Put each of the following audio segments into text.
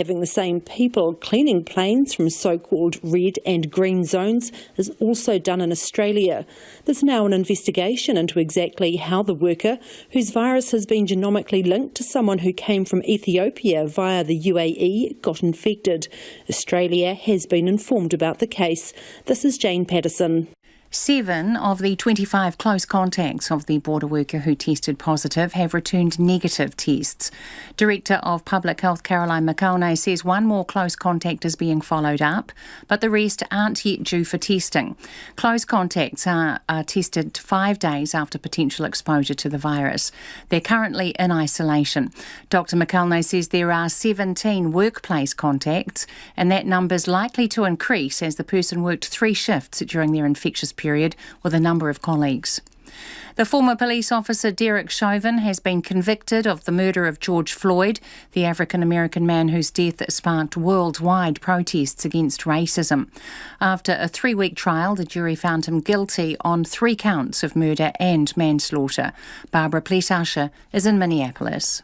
Having the same people cleaning planes from so-called red and green zones is also done in Australia. There's now an investigation into exactly how the worker, whose virus has been genomically linked to someone who came from Ethiopia via the UAE, got infected. Australia has been informed about the case. This is Jane Patterson. 7 of the 25 close contacts of the border worker who tested positive have returned negative tests. Director of Public Health Caroline McElnay says one more close contact is being followed up, but the rest aren't yet due for testing. Close contacts are tested 5 days after potential exposure to the virus. They're currently in isolation. Dr McElnay says there are 17 workplace contacts, and that number's likely to increase as the person worked 3 shifts during their infectious period with a number of colleagues. The former police officer Derek Chauvin has been convicted of the murder of George Floyd, the African-American man whose death sparked worldwide protests against racism. After a 3-week trial, the jury found him guilty on 3 counts of murder and manslaughter. Barbara Pletasher is in Minneapolis.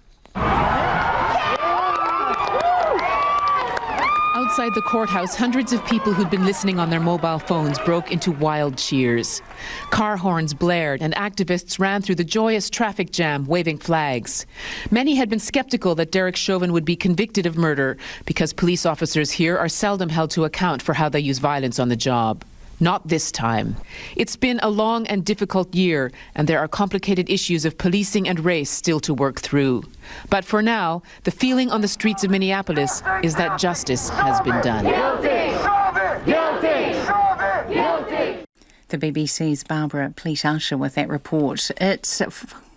Outside the courthouse, hundreds of people who'd been listening on their mobile phones broke into wild cheers. Car horns blared and activists ran through the joyous traffic jam, waving flags. Many had been skeptical that Derek Chauvin would be convicted of murder because police officers here are seldom held to account for how they use violence on the job. Not this time. It's been a long and difficult year, and there are complicated issues of policing and race still to work through. But for now, the feeling on the streets of Minneapolis is that justice has been done. Guilty! Guilty! Guilty! The BBC's Barbara Pletasher with that report. It's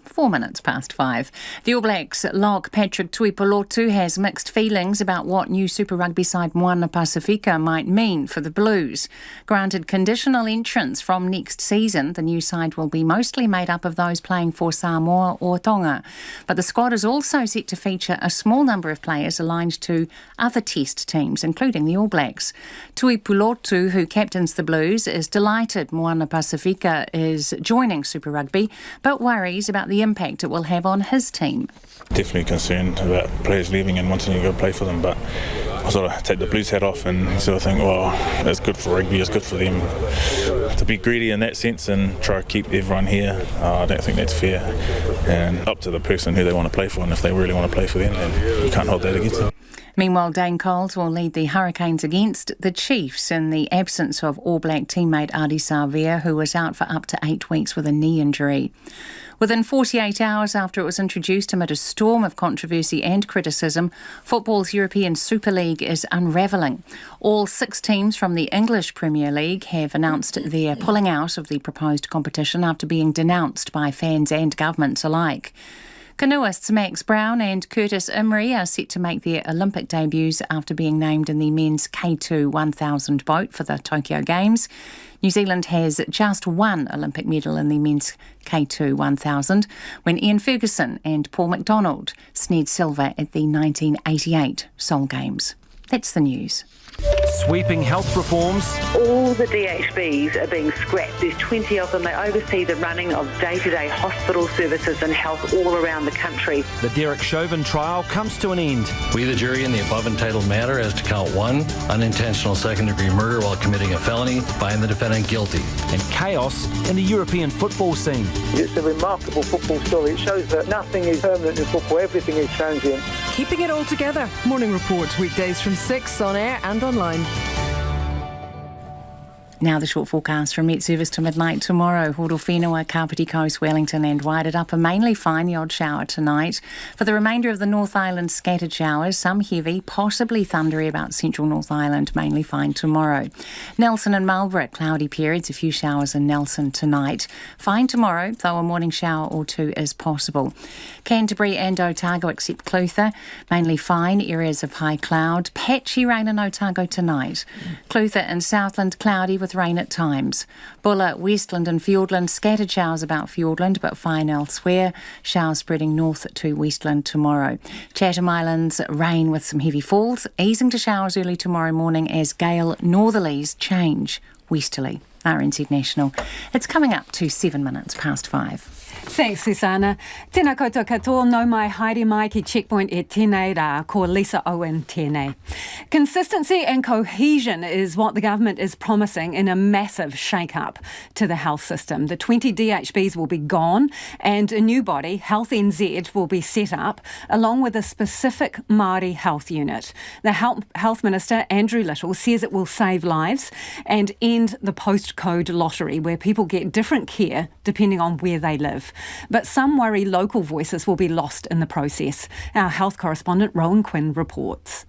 4 minutes past 5. The All Blacks lock Patrick Tuipulotu has mixed feelings about what new Super Rugby side Moana Pasifika might mean for the Blues. Granted conditional entrance from next season, the new side will be mostly made up of those playing for Samoa or Tonga. But the squad is also set to feature a small number of players aligned to other test teams, including the All Blacks. Tuipulotu, who captains the Blues, is delighted Moana Pasifika is joining Super Rugby, but worries about the impact it will have on his team. Definitely concerned about players leaving and wanting to go play for them, but I sort of take the Blues hat off and sort of think, well, it's good for rugby, it's good for them. To be greedy in that sense and try to keep everyone here, I don't think that's fair. And up to the person who they want to play for, and if they really want to play for them, then you can't hold that against them. Meanwhile, Dane Coles will lead the Hurricanes against the Chiefs in the absence of All Black teammate Ardie Savea, who was out for up to 8 weeks with a knee injury. Within 48 hours after it was introduced amid a storm of controversy and criticism, football's European Super League is unravelling. All 6 teams from the English Premier League have announced their pulling out of the proposed competition after being denounced by fans and governments alike. Canoeists Max Brown and Curtis Imrie are set to make their Olympic debuts after being named in the men's K2 1000 boat for the Tokyo Games. New Zealand has just 1 Olympic medal in the men's K2 1000 when Ian Ferguson and Paul McDonald snared silver at the 1988 Seoul Games. That's the news. Sweeping health reforms. All the DHBs are being scrapped. There's 20 of them. They oversee the running of day-to-day hospital services and health all around the country. The Derek Chauvin trial comes to an end. We, the jury, in the above entitled matter as to count 1, unintentional second-degree murder while committing a felony, find the defendant guilty. And chaos in the European football scene. It's a remarkable football story. It shows that nothing is permanent in football. Everything is transient. Keeping it all together. Morning Report, weekdays from 6 on air and online. Now the short forecast from Met Service to midnight tomorrow. Horowhenua, Kapiti Coast, Wellington and Wairarapa mainly fine, the odd shower tonight. For the remainder of the North Island, scattered showers, some heavy, possibly thundery about central North Island, mainly fine tomorrow. Nelson and Marlborough, cloudy periods, a few showers in Nelson tonight. Fine tomorrow, though a morning shower or 2 is possible. Canterbury and Otago except Clutha, mainly fine, areas of high cloud. Patchy rain in Otago tonight. Clutha and Southland, cloudy with rain at times. Bulla, Westland and Fiordland, scattered showers about Fiordland but fine elsewhere. Showers spreading north to Westland tomorrow. Chatham Islands, rain with some heavy falls, easing to showers early tomorrow morning as gale northerlies change westerly. RNZ National. It's coming up to 7 minutes past 5. Thanks, Susanna. Tēnā koutou katoa, nau mai haere mai ki Checkpoint e tēnei rā, ko Lisa Owen tēnei. Consistency and cohesion is what the government is promising in a massive shake-up to the health system. The 20 DHBs will be gone and a new body, Health NZ, will be set up along with a specific Māori health unit. The Health Minister, Andrew Little, says it will save lives and end the postcode lottery where people get different care depending on where they live. But some worry local voices will be lost in the process. Our health correspondent Rowan Quinn reports.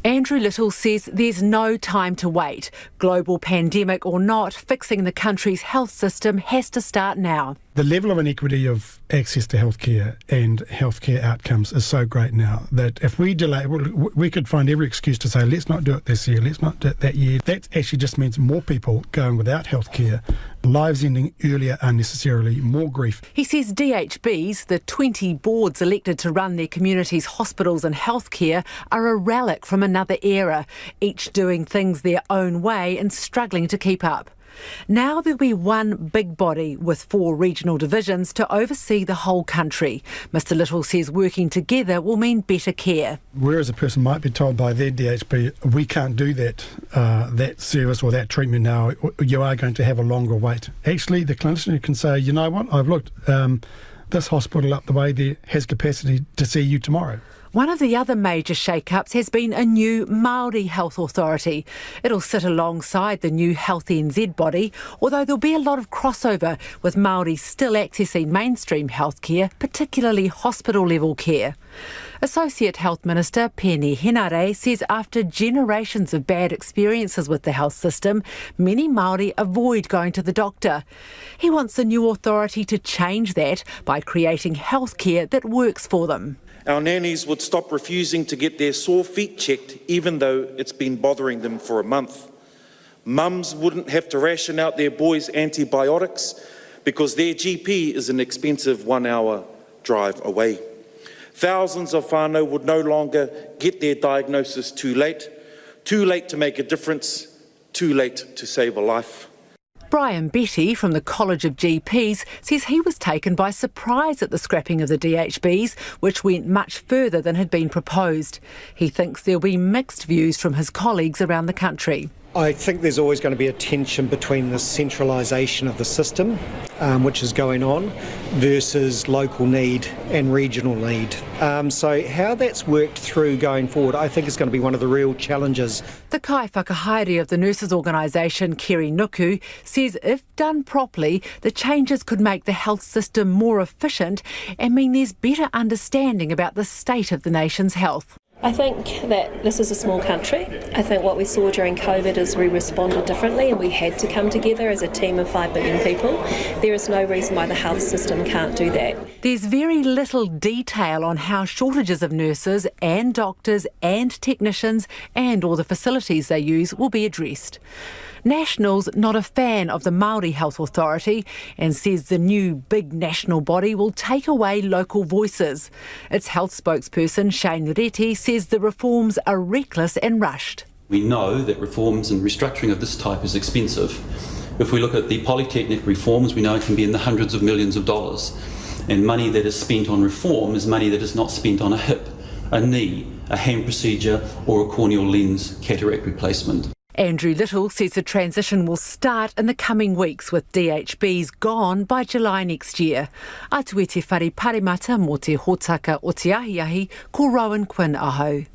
Andrew Little says there's no time to wait. Global pandemic or not, fixing the country's health system has to start now. The level of inequity of access to healthcare and healthcare outcomes is so great now that if we delay, we could find every excuse to say, let's not do it this year, let's not do it that year. That actually just means more people going without healthcare, lives ending earlier unnecessarily, more grief. He says DHBs, the 20 boards elected to run their community's hospitals and healthcare, are a relic from another era, each doing things their own way and struggling to keep up. Now there'll be one big body with 4 regional divisions to oversee the whole country. Mr Little says working together will mean better care. Whereas a person might be told by their DHB, we can't do that service or that treatment now, you are going to have a longer wait. Actually, the clinician can say, you know what, I've looked, this hospital up the way there has capacity to see you tomorrow. One of the other major shake-ups has been a new Māori health authority. It'll sit alongside the new Health NZ body, although there'll be a lot of crossover with Māori still accessing mainstream healthcare, particularly hospital-level care. Associate Health Minister Pēni Henare says after generations of bad experiences with the health system, many Māori avoid going to the doctor. He wants the new authority to change that by creating healthcare that works for them. Our nannies would stop refusing to get their sore feet checked even though it's been bothering them for a month. Mums wouldn't have to ration out their boys' antibiotics because their GP is an expensive 1-hour drive away. Thousands of whānau would no longer get their diagnosis too late to make a difference, too late to save a life. Brian Betty from the College of GPs says he was taken by surprise at the scrapping of the DHBs, which went much further than had been proposed. He thinks there'll be mixed views from his colleagues around the country. I think there's always going to be a tension between the centralisation of the system, which is going on, versus local need and regional need. So how that's worked through going forward, I think is going to be one of the real challenges. The kai whakahaere of the nurses' organisation, Keri Nuku, says if done properly, the changes could make the health system more efficient and mean there's better understanding about the state of the nation's health. I think that this is a small country. I think what we saw during COVID is we responded differently and we had to come together as a team of 5 billion people. There is no reason why the health system can't do that. There's very little detail on how shortages of nurses and doctors and technicians and all the facilities they use will be addressed. National's not a fan of the Māori Health Authority and says the new big national body will take away local voices. Its health spokesperson Shane Reti says the reforms are reckless and rushed. We know that reforms and restructuring of this type is expensive. If we look at the polytechnic reforms, we know it can be in the hundreds of millions of dollars. And money that is spent on reform is money that is not spent on a hip, a knee, a hand procedure or a corneal lens cataract replacement. Andrew Little says the transition will start in the coming weeks with DHBs gone by July next year. Atu e te whare paremata mō te hōtaka o te ahiahi, ko Rowan Quinn ahau.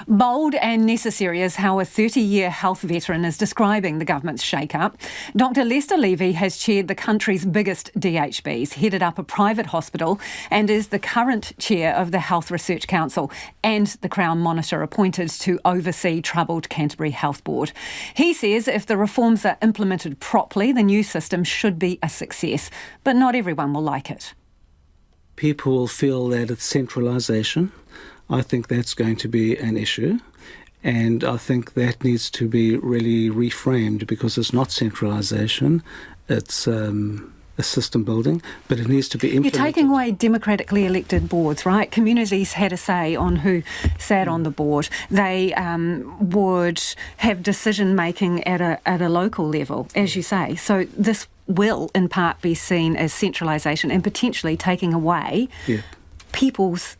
Bold and necessary is how a 30-year health veteran is describing the government's shake-up. Dr Lester Levy has chaired the country's biggest DHBs, headed up a private hospital and is the current chair of the Health Research Council and the Crown Monitor appointed to oversee troubled Canterbury Health Board. He says if the reforms are implemented properly, the new system should be a success, but not everyone will like it. People will feel that it's centralisation. I think that's going to be an issue, and I think that needs to be really reframed because it's not centralisation, it's a system building, but it needs to be implemented. You're taking away democratically elected boards, right? Communities had a say on who sat on the board. They would have decision-making at a local level, as you say. So this will in part be seen as centralisation and potentially taking away people's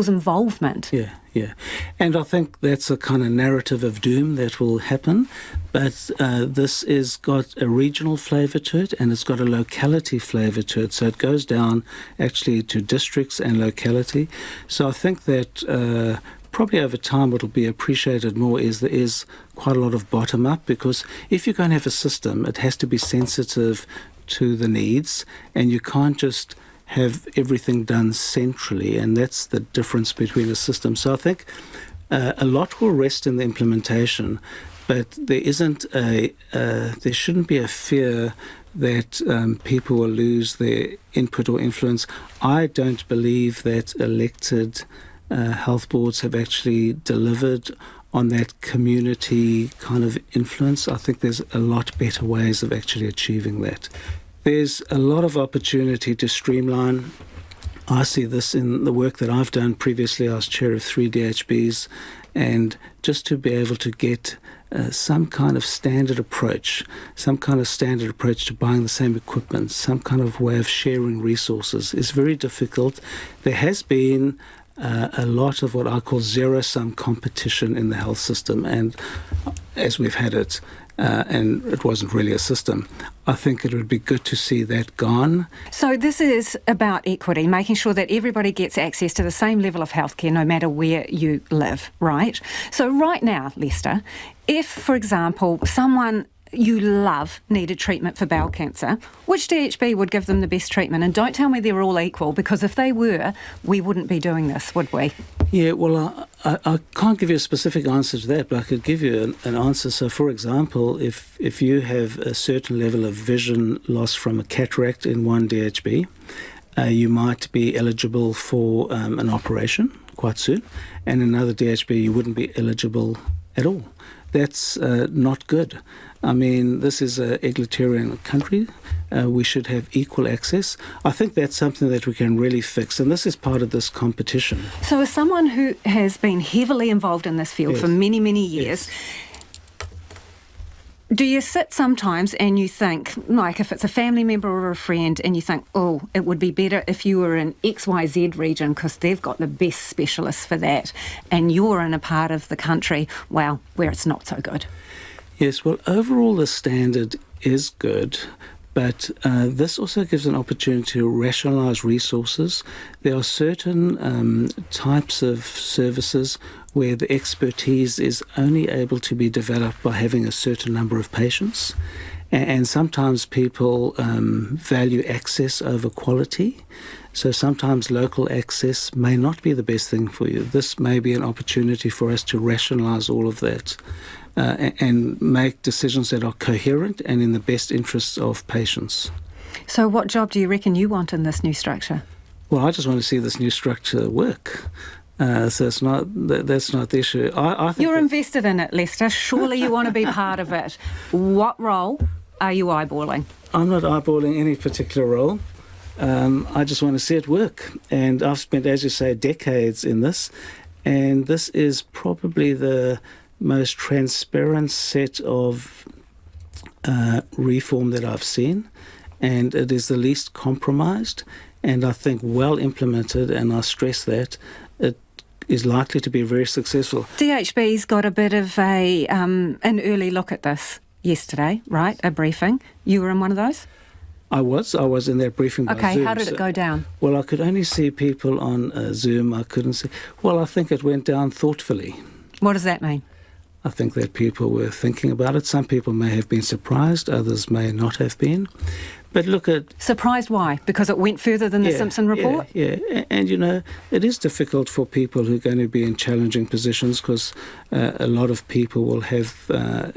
involvement. Yeah. And I think that's a kind of narrative of doom that will happen. But this has got a regional flavour to it, and it's got a locality flavour to it. So it goes down actually to districts and locality. So I think that probably over time what will be appreciated more is there is quite a lot of bottom-up, because if you're going to have a system, it has to be sensitive to the needs, and you can't just have everything done centrally, and that's the difference between a system. So I think a lot will rest in the implementation, but there shouldn't be a fear that people will lose their input or influence. I don't believe that elected health boards have actually delivered on that community kind of influence. I think there's a lot better ways of actually achieving that. There's a lot of opportunity to streamline. I see this in the work that I've done previously. I was chair of 3 DHBs, and just to be able to get some kind of standard approach to buying the same equipment, some kind of way of sharing resources is very difficult. There has been a lot of what I call zero-sum competition in the health system, and as we've had it, and it wasn't really a system, I think it would be good to see that gone. So this is about equity, making sure that everybody gets access to the same level of healthcare no matter where you live, right? So right now, Lester, if, for example, someone you love needed treatment for bowel cancer, which DHB would give them the best treatment? And don't tell me they're all equal, because if they were, we wouldn't be doing this, would we? Yeah, well, I can't give you a specific answer to that, but I could give you an answer. So, for example, if you have a certain level of vision loss from a cataract in one DHB, you might be eligible for an operation quite soon, and in another DHB you wouldn't be eligible at all. That's not good. I mean, this is an egalitarian country. We should have equal access. I think that's something that we can really fix, and this is part of this competition. So as someone who has been heavily involved in this field for many, many years, do you sit sometimes and you think, like if it's a family member or a friend, and you think, oh, it would be better if you were in XYZ region because they've got the best specialists for that, and you're in a part of the country, well, where it's not so good? Yes, well, overall the standard is good, but this also gives an opportunity to rationalise resources. There are certain types of services where the expertise is only able to be developed by having a certain number of patients, and sometimes people value access over quality. So sometimes local access may not be the best thing for you. This may be an opportunity for us to rationalise all of that and make decisions that are coherent and in the best interests of patients. So what job do you reckon you want in this new structure? Well, I just want to see this new structure work. So it's not that's not the issue. I think you're invested in it, Lester. Surely you want to be part of it. What role are you eyeballing? I'm not eyeballing any particular role. I just want to see it work. And I've spent, as you say, decades in this. And this is probably the most transparent set of reform that I've seen. And it is the least compromised. And I think well implemented, and I stress that, it is likely to be very successful. DHB's got a bit of an early look at this yesterday, right? A briefing. You were in one of those? I was in that briefing by Zoom. Okay, how did it go down? Well, I could only see people on Zoom. I couldn't see... Well, I think it went down thoughtfully. What does that mean? I think that people were thinking about it. Some people may have been surprised, others may not have been. But look at... Surprised why? Because it went further than the Simpson report? Yeah. And, you know, it is difficult for people who are going to be in challenging positions, because a lot of people will have,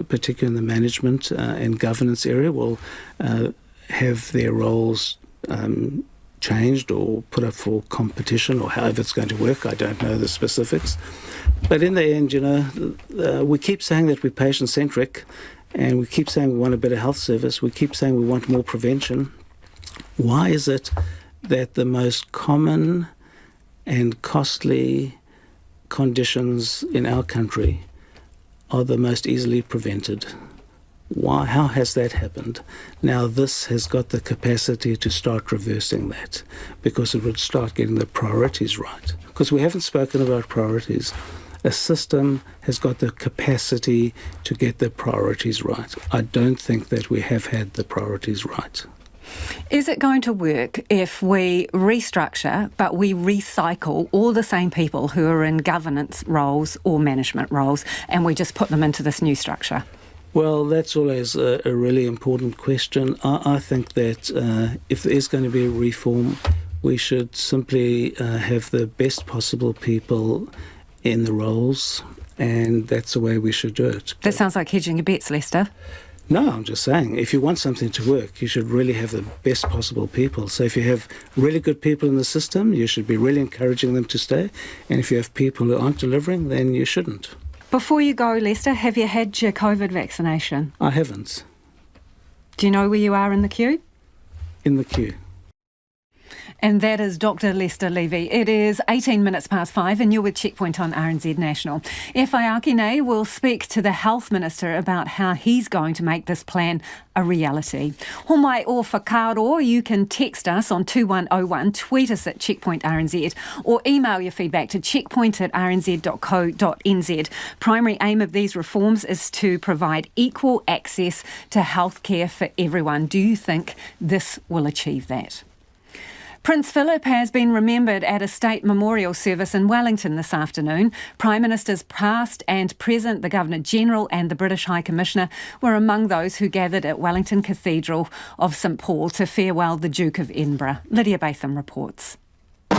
particularly in the management and governance area, will have their roles changed or put up for competition, or however it's going to work. I don't know the specifics. But in the end, you know, we keep saying that we're patient-centric, and we keep saying we want a better health service. We keep saying we want more prevention. Why is it that the most common and costly conditions in our country are the most easily prevented? Why? How has that happened? Now, this has got the capacity to start reversing that, because it would start getting the priorities right. Because we haven't spoken about priorities. A system has got the capacity to get the priorities right. I don't think that we have had the priorities right. Is it going to work if we restructure but we recycle all the same people who are in governance roles or management roles and we just put them into this new structure? Well, that's always a really important question. I think that if there is going to be a reform, we should simply have the best possible people in the roles, and that's the way we should do it. That sounds like hedging your bets, Lester. No, I'm just saying, if you want something to work, you should really have the best possible people. So if you have really good people in the system, you should be really encouraging them to stay. And if you have people who aren't delivering, then you shouldn't. Before you go, Lester, have you had your COVID vaccination? I haven't. Do you know where you are in the queue? In the queue. And that is Dr. Lester Levy. It is 18 minutes past 5 and you're with Checkpoint on RNZ National. Whai Akine will speak to the Health Minister about how he's going to make this plan a reality. Homai o whakaaro, you can text us on 2101, tweet us at Checkpoint RNZ or email your feedback to checkpoint@rnz.co.nz. Primary aim of these reforms is to provide equal access to healthcare for everyone. Do you think this will achieve that? Prince Philip has been remembered at a state memorial service in Wellington this afternoon. Prime Ministers past and present, the Governor-General and the British High Commissioner were among those who gathered at Wellington Cathedral of St Paul to farewell the Duke of Edinburgh. Lydia Batham reports. The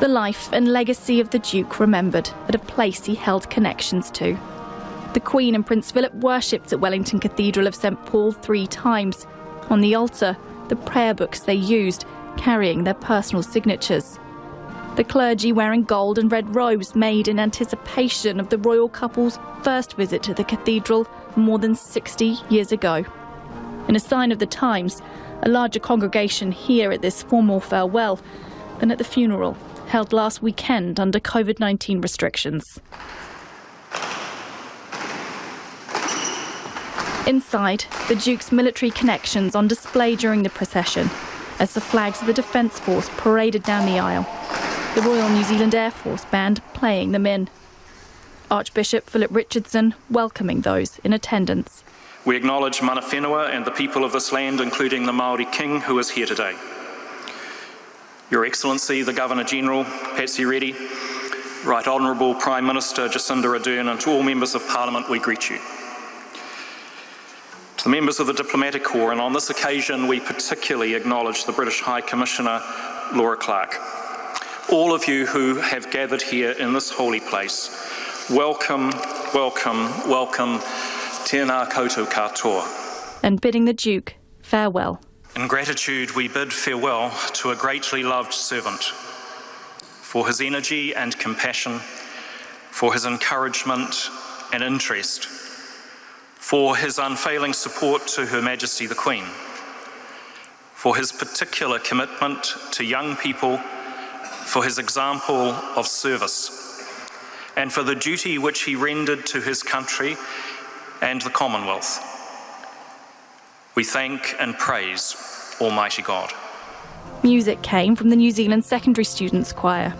life and legacy of the Duke remembered at a place he held connections to. The Queen and Prince Philip worshipped at Wellington Cathedral of St Paul 3 times. On the altar, the prayer books they used, carrying their personal signatures. The clergy wearing gold and red robes made in anticipation of the royal couple's first visit to the cathedral more than 60 years ago. In a sign of the times, a larger congregation here at this formal farewell than at the funeral, held last weekend under COVID-19 restrictions. Inside, the Duke's military connections on display during the procession, as the flags of the Defence Force paraded down the aisle, the Royal New Zealand Air Force Band playing them in. Archbishop Philip Richardson welcoming those in attendance. We acknowledge Mana Whenua and the people of this land, including the Māori King who is here today. Your Excellency, the Governor-General, Patsy Reddy, Right Honourable Prime Minister Jacinda Ardern, and to all members of Parliament, we greet you. To the members of the Diplomatic Corps, and on this occasion we particularly acknowledge the British High Commissioner Laura Clark. All of you who have gathered here in this holy place, welcome, welcome, welcome, tēnā koutou katoa. And bidding the Duke farewell. In gratitude, we bid farewell to a greatly loved servant, for his energy and compassion, for his encouragement and interest, for his unfailing support to Her Majesty the Queen, for his particular commitment to young people, for his example of service, and for the duty which he rendered to his country and the Commonwealth. We thank and praise Almighty God. Music came from the New Zealand Secondary Students Choir.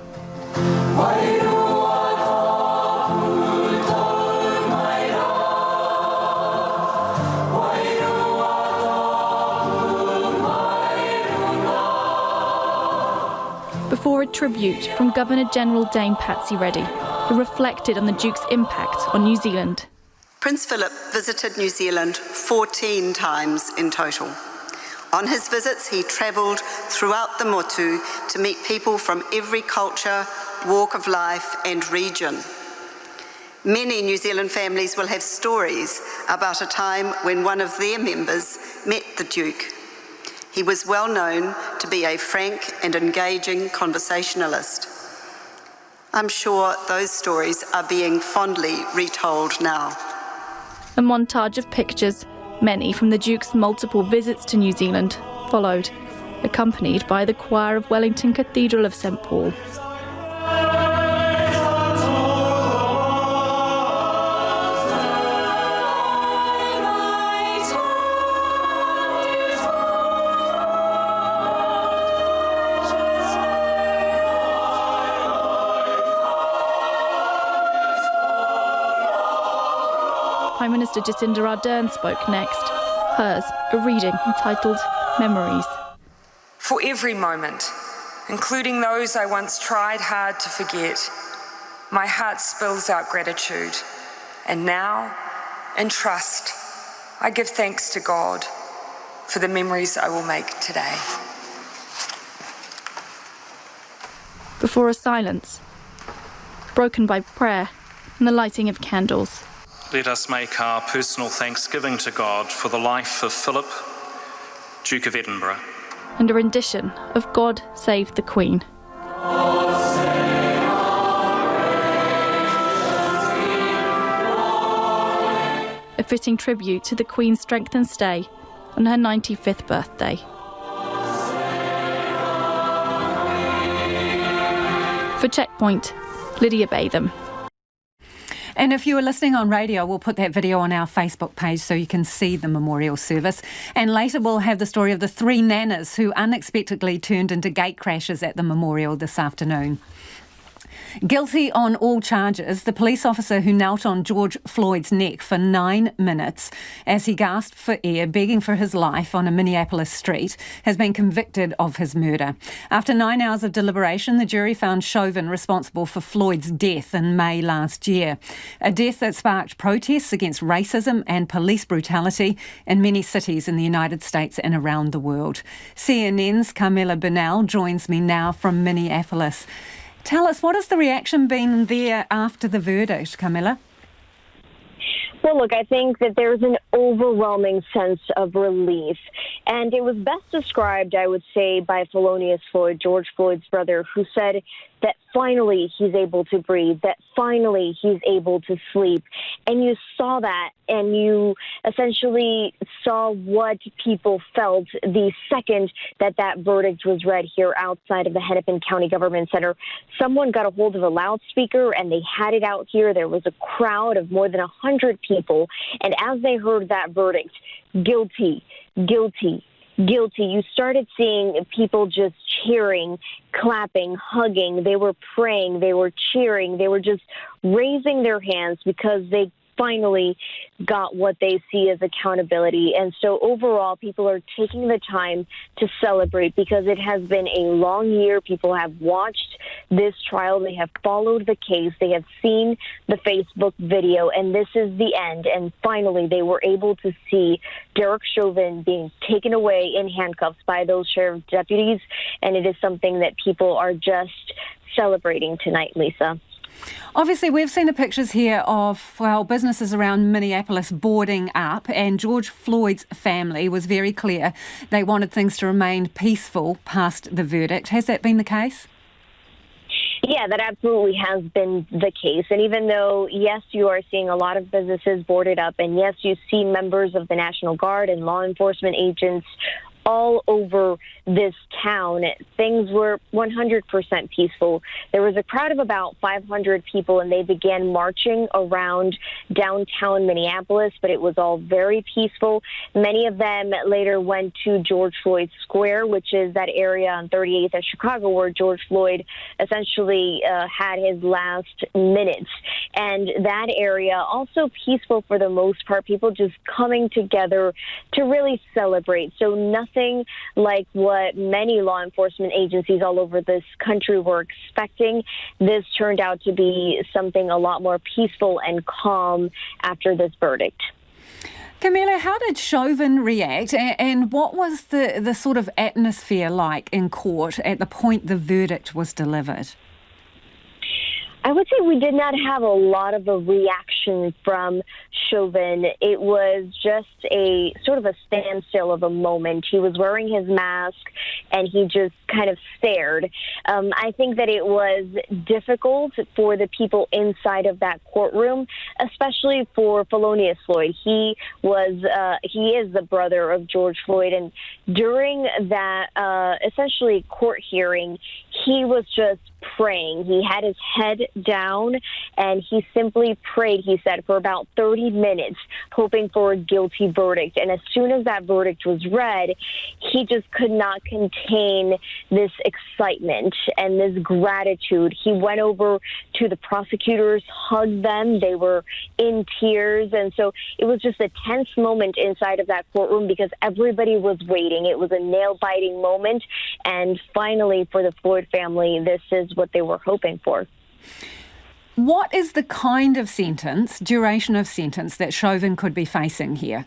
Before a tribute from Governor-General Dame Patsy Reddy, who reflected on the Duke's impact on New Zealand. Prince Philip visited New Zealand 14 times in total. On his visits, he travelled throughout the motu to meet people from every culture, walk of life and region. Many New Zealand families will have stories about a time when one of their members met the Duke. He was well known to be a frank and engaging conversationalist. I'm sure those stories are being fondly retold now. A montage of pictures, many from the Duke's multiple visits to New Zealand, followed, accompanied by the choir of Wellington Cathedral of St Paul. Prime Minister Jacinda Ardern spoke next. Hers, a reading entitled Memories. For every moment, including those I once tried hard to forget, my heart spills out gratitude. And now, in trust, I give thanks to God for the memories I will make today. Before a silence, broken by prayer and the lighting of candles. Let us make our personal thanksgiving to God for the life of Philip, Duke of Edinburgh. And a rendition of God Save the Queen. A fitting tribute to the Queen's strength and stay on her 95th birthday. For Checkpoint, Lydia Batham. And if you are listening on radio, we'll put that video on our Facebook page so you can see the memorial service. And later we'll have the story of the 3 nanas who unexpectedly turned into gate crashers at the memorial this afternoon. Guilty on all charges, the police officer who knelt on George Floyd's neck for 9 minutes as he gasped for air, begging for his life on a Minneapolis street, has been convicted of his murder. After 9 hours of deliberation, the jury found Chauvin responsible for Floyd's death in May last year, a death that sparked protests against racism and police brutality in many cities in the United States and around the world. CNN's Carmela Bernal joins me now from Minneapolis. Tell us, what has the reaction been there after the verdict, Camilla? Well, look, I think that there's an overwhelming sense of relief. And it was best described, I would say, by Thelonious Floyd, George Floyd's brother, who said that finally he's able to breathe, that finally he's able to sleep. And you saw that, and you essentially saw what people felt the second that that verdict was read here outside of the Hennepin County Government Center. Someone got a hold of a loudspeaker, and they had it out here. There was a crowd of more than 100 people. And as they heard that verdict, guilty, guilty, guilty, you started seeing people just cheering, clapping, hugging. They were praying, they were cheering, they were just raising their hands because they finally got what they see as accountability. And so overall, people are taking the time to celebrate because it has been a long year. People have watched this trial. They have followed the case. They have seen the Facebook video, and this is the end. And finally, they were able to see Derek Chauvin being taken away in handcuffs by those sheriff deputies. And it is something that people are just celebrating tonight, Lisa. Obviously, we've seen the pictures here of, well, businesses around Minneapolis boarding up, and George Floyd's family was very clear they wanted things to remain peaceful past the verdict. Has that been the case? Yeah, that absolutely has been the case. And even though, yes, you are seeing a lot of businesses boarded up, and yes, you see members of the National Guard and law enforcement agents all over this town, things were 100% peaceful. There was a crowd of about 500 people, and they began marching around downtown Minneapolis, but it was all very peaceful. Many of them later went to George Floyd Square, which is that area on 38th at Chicago where George Floyd essentially had his last minutes. And that area also peaceful for the most part, people just coming together to really celebrate. So nothing like what many law enforcement agencies all over this country were expecting. This turned out to be something a lot more peaceful and calm after this verdict. Camilla, how did Chauvin react, and what was the sort of atmosphere like in court at the point the verdict was delivered? I would say we did not have a lot of a reaction from Chauvin. It was just a sort of a standstill of a moment. He was wearing his mask and he just kind of stared. I think that it was difficult for the people inside of that courtroom, especially for Thelonious Floyd. He is the brother of George Floyd, and during that essentially court hearing, he was just praying. He had his head down and he simply prayed, he said, for about 30 minutes, hoping for a guilty verdict. And as soon as that verdict was read, he just could not contain this excitement and this gratitude. He went over to the prosecutors, hugged them. They were in tears. And so it was just a tense moment inside of that courtroom because everybody was waiting. It was a nail-biting moment. And finally, for the Floyd family, this is what they were hoping for. What is the kind of sentence, duration of sentence, that Chauvin could be facing here?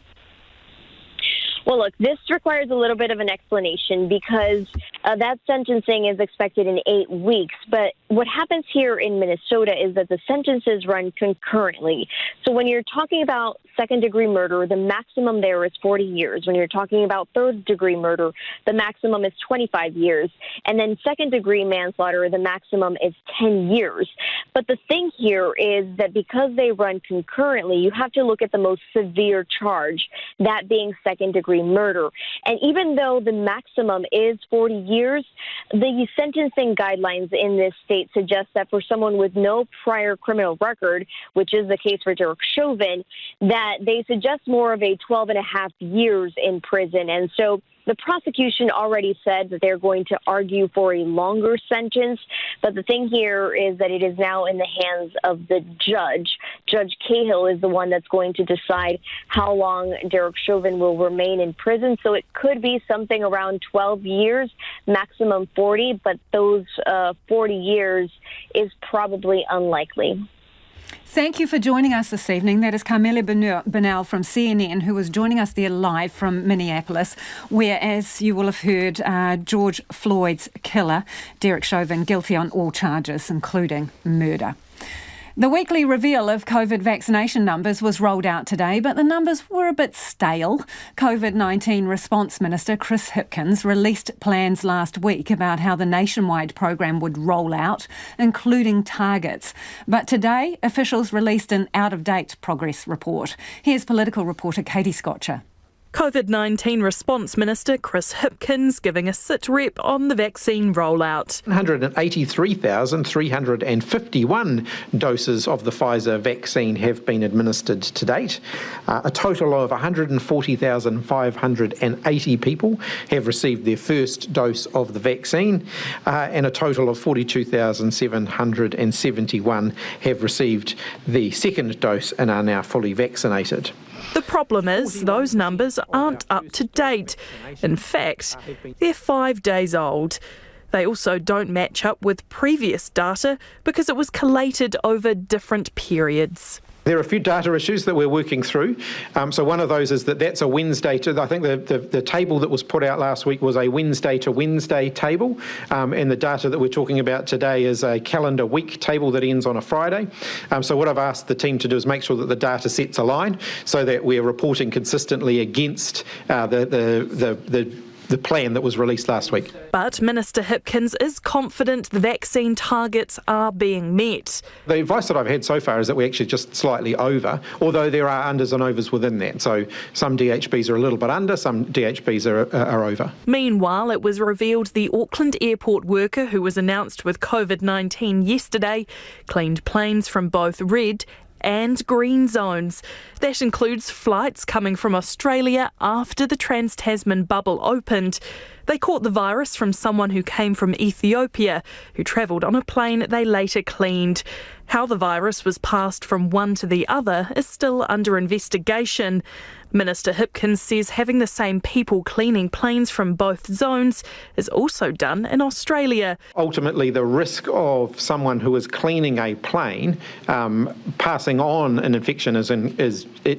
Well, look, this requires a little bit of an explanation because that sentencing is expected in 8 weeks. But what happens here in Minnesota is that the sentences run concurrently. So when you're talking about second-degree murder, the maximum there is 40 years. When you're talking about third-degree murder, the maximum is 25 years. And then second-degree manslaughter, the maximum is 10 years. But the thing here is that because they run concurrently, you have to look at the most severe charge, that being second-degree murder. And even though the maximum is 40 years, the sentencing guidelines in this state suggest that for someone with no prior criminal record, which is the case for Derek Chauvin, that they suggest more of a 12 and a half years in prison. And so the prosecution already said that they're going to argue for a longer sentence. But the thing here is that it is now in the hands of the judge. Judge Cahill is the one that's going to decide how long Derek Chauvin will remain in prison. So it could be something around 12 years, maximum 40. But those 40 years is probably unlikely. Thank you for joining us this evening. That is Carmela Bernal from CNN, who was joining us there live from Minneapolis, where, as you will have heard, George Floyd's killer, Derek Chauvin, guilty on all charges, including murder. The weekly reveal of COVID vaccination numbers was rolled out today, but the numbers were a bit stale. COVID-19 Response Minister Chris Hipkins released plans last week about how the nationwide program would roll out, including targets. But today, officials released an out-of-date progress report. Here's political reporter Katie Scotcher. COVID-19 Response Minister Chris Hipkins giving a sit-rep on the vaccine rollout. 183,351 doses of the Pfizer vaccine have been administered to date. A total of 140,580 people have received their first dose of the vaccine, and a total of 42,771 have received the second dose and are now fully vaccinated. The problem is those numbers aren't up to date. In fact, they're 5 days old. They also don't match up with previous data because it was collated over different periods. There are a few data issues that we're working through. So one of those is that's a Wednesday to, I think the table that was put out last week was a Wednesday to Wednesday table. And the data that we're talking about today is a calendar week table that ends on a Friday. So what I've asked the team to do is make sure that the data sets align so that we're reporting consistently against the plan that was released last week. But Minister Hipkins is confident the vaccine targets are being met. The advice that I've had so far is that we're actually just slightly over, although there are unders and overs within that. So some DHBs are a little bit under, some DHBs are over. Meanwhile, it was revealed the Auckland airport worker who was announced with COVID-19 yesterday cleaned planes from both red and green zones. That includes flights coming from Australia after the Trans-Tasman bubble opened. They caught the virus from someone who came from Ethiopia, who travelled on a plane they later cleaned. How the virus was passed from one to the other is still under investigation. Minister Hipkins says having the same people cleaning planes from both zones is also done in Australia. Ultimately, the risk of someone who is cleaning a plane passing on an infection is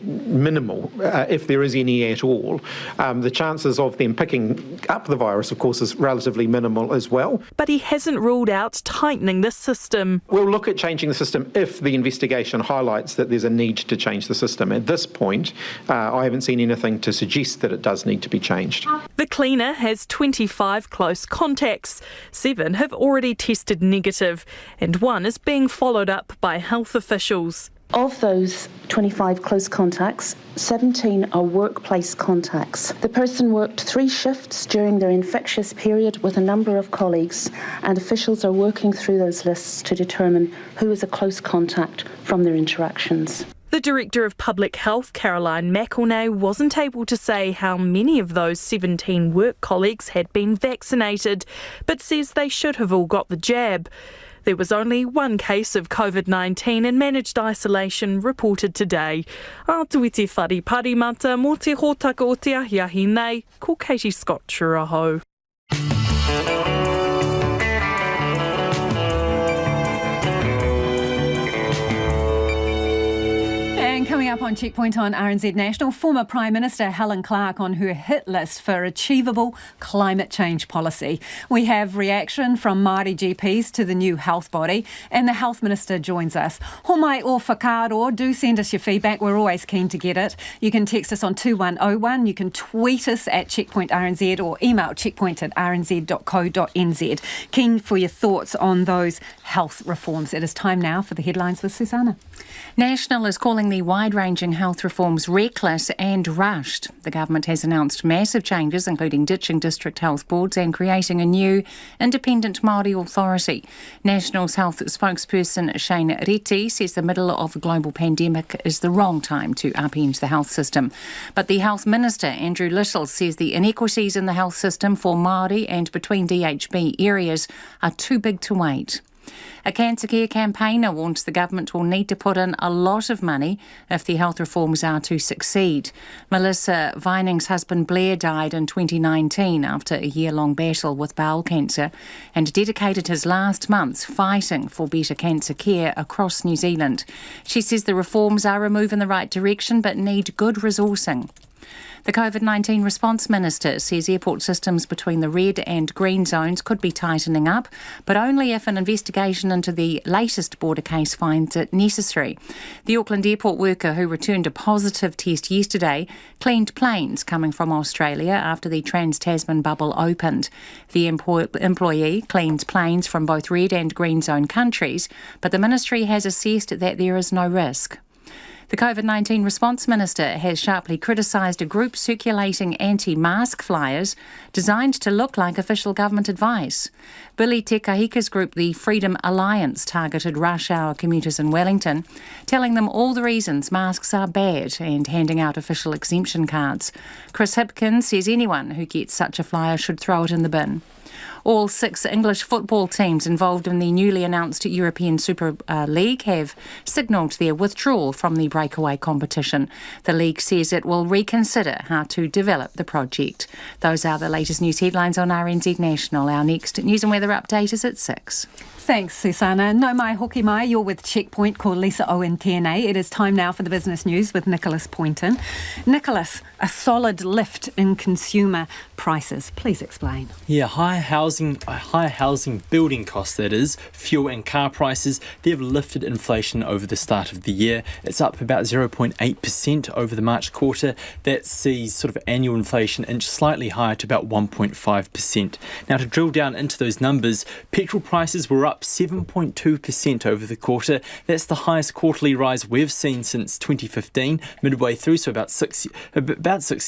minimal, if there is any at all. The chances of them picking up the virus, of course, is relatively minimal as well. But he hasn't ruled out tightening the system. We'll look at changing the system if the investigation highlights that there's a need to change the system. At this point, I haven't seen anything to suggest that it does need to be changed. The cleaner has 25 close contacts. 7 have already tested negative, and 1 is being followed up by health officials. Of those 25 close contacts, 17 are workplace contacts. The person worked 3 shifts during their infectious period with a number of colleagues, and officials are working through those lists to determine who is a close contact from their interactions. The Director of Public Health, Caroline McElnay, wasn't able to say how many of those 17 work colleagues had been vaccinated, but says they should have all got the jab. There was only one case of COVID-19 in managed isolation reported today. Atu te whare parimata mō te hōtaka o te ahiahi nei, ko Katie Scott Churaho. Coming up on Checkpoint on RNZ National, former Prime Minister Helen Clark on her hit list for achievable climate change policy. We have reaction from Māori GPs to the new health body, and the Health Minister joins us. Homai o whakaaro, do send us your feedback. We're always keen to get it. You can text us on 2101. You can tweet us at Checkpoint RNZ or email checkpoint@rnz.co.nz. Keen for your thoughts on those health reforms. It is time now for the headlines with Susanna. National is calling the wide-ranging health reforms reckless and rushed. The government has announced massive changes, including ditching district health boards and creating a new independent Māori authority. National's health spokesperson Shane Reti says the middle of a global pandemic is the wrong time to upend the health system. But the Health Minister, Andrew Little, says the inequities in the health system for Māori and between DHB areas are too big to wait. A cancer care campaigner warns the government will need to put in a lot of money if the health reforms are to succeed. Melissa Vining's husband Blair died in 2019 after a year-long battle with bowel cancer and dedicated his last months fighting for better cancer care across New Zealand. She says the reforms are a move in the right direction but need good resourcing. The COVID-19 response minister says airport systems between the red and green zones could be tightening up, but only if an investigation into the latest border case finds it necessary. The Auckland airport worker who returned a positive test yesterday cleaned planes coming from Australia after the Trans-Tasman bubble opened. The employee cleaned planes from both red and green zone countries, but the ministry has assessed that there is no risk. The COVID-19 response minister has sharply criticised a group circulating anti-mask flyers designed to look like official government advice. Billy Te Kahika's group, the Freedom Alliance, targeted rush hour commuters in Wellington, telling them all the reasons masks are bad and handing out official exemption cards. Chris Hipkins says anyone who gets such a flyer should throw it in the bin. All 6 English football teams involved in the newly announced European Super League have signalled their withdrawal from the breakaway competition. The league says it will reconsider how to develop the project. Those are the latest news headlines on RNZ National. Our next news and weather update is at 6. Thanks, Susanna. No mai hoki mai, you're with Checkpoint, ko Lisa Owen tēnei. It is time now for the business news with Nicholas Poynton. Nicholas, a solid lift in consumer prices. Please explain. Yeah, higher housing building costs, that is, fuel and car prices, they've lifted inflation over the start of the year. It's up about 0.8% over the March quarter. That sees sort of annual inflation inch slightly higher to about 1.5%. Now, to drill down into those numbers, petrol prices were up 7.2% over the quarter. That's the highest quarterly rise we've seen since 2015, midway through, so about 6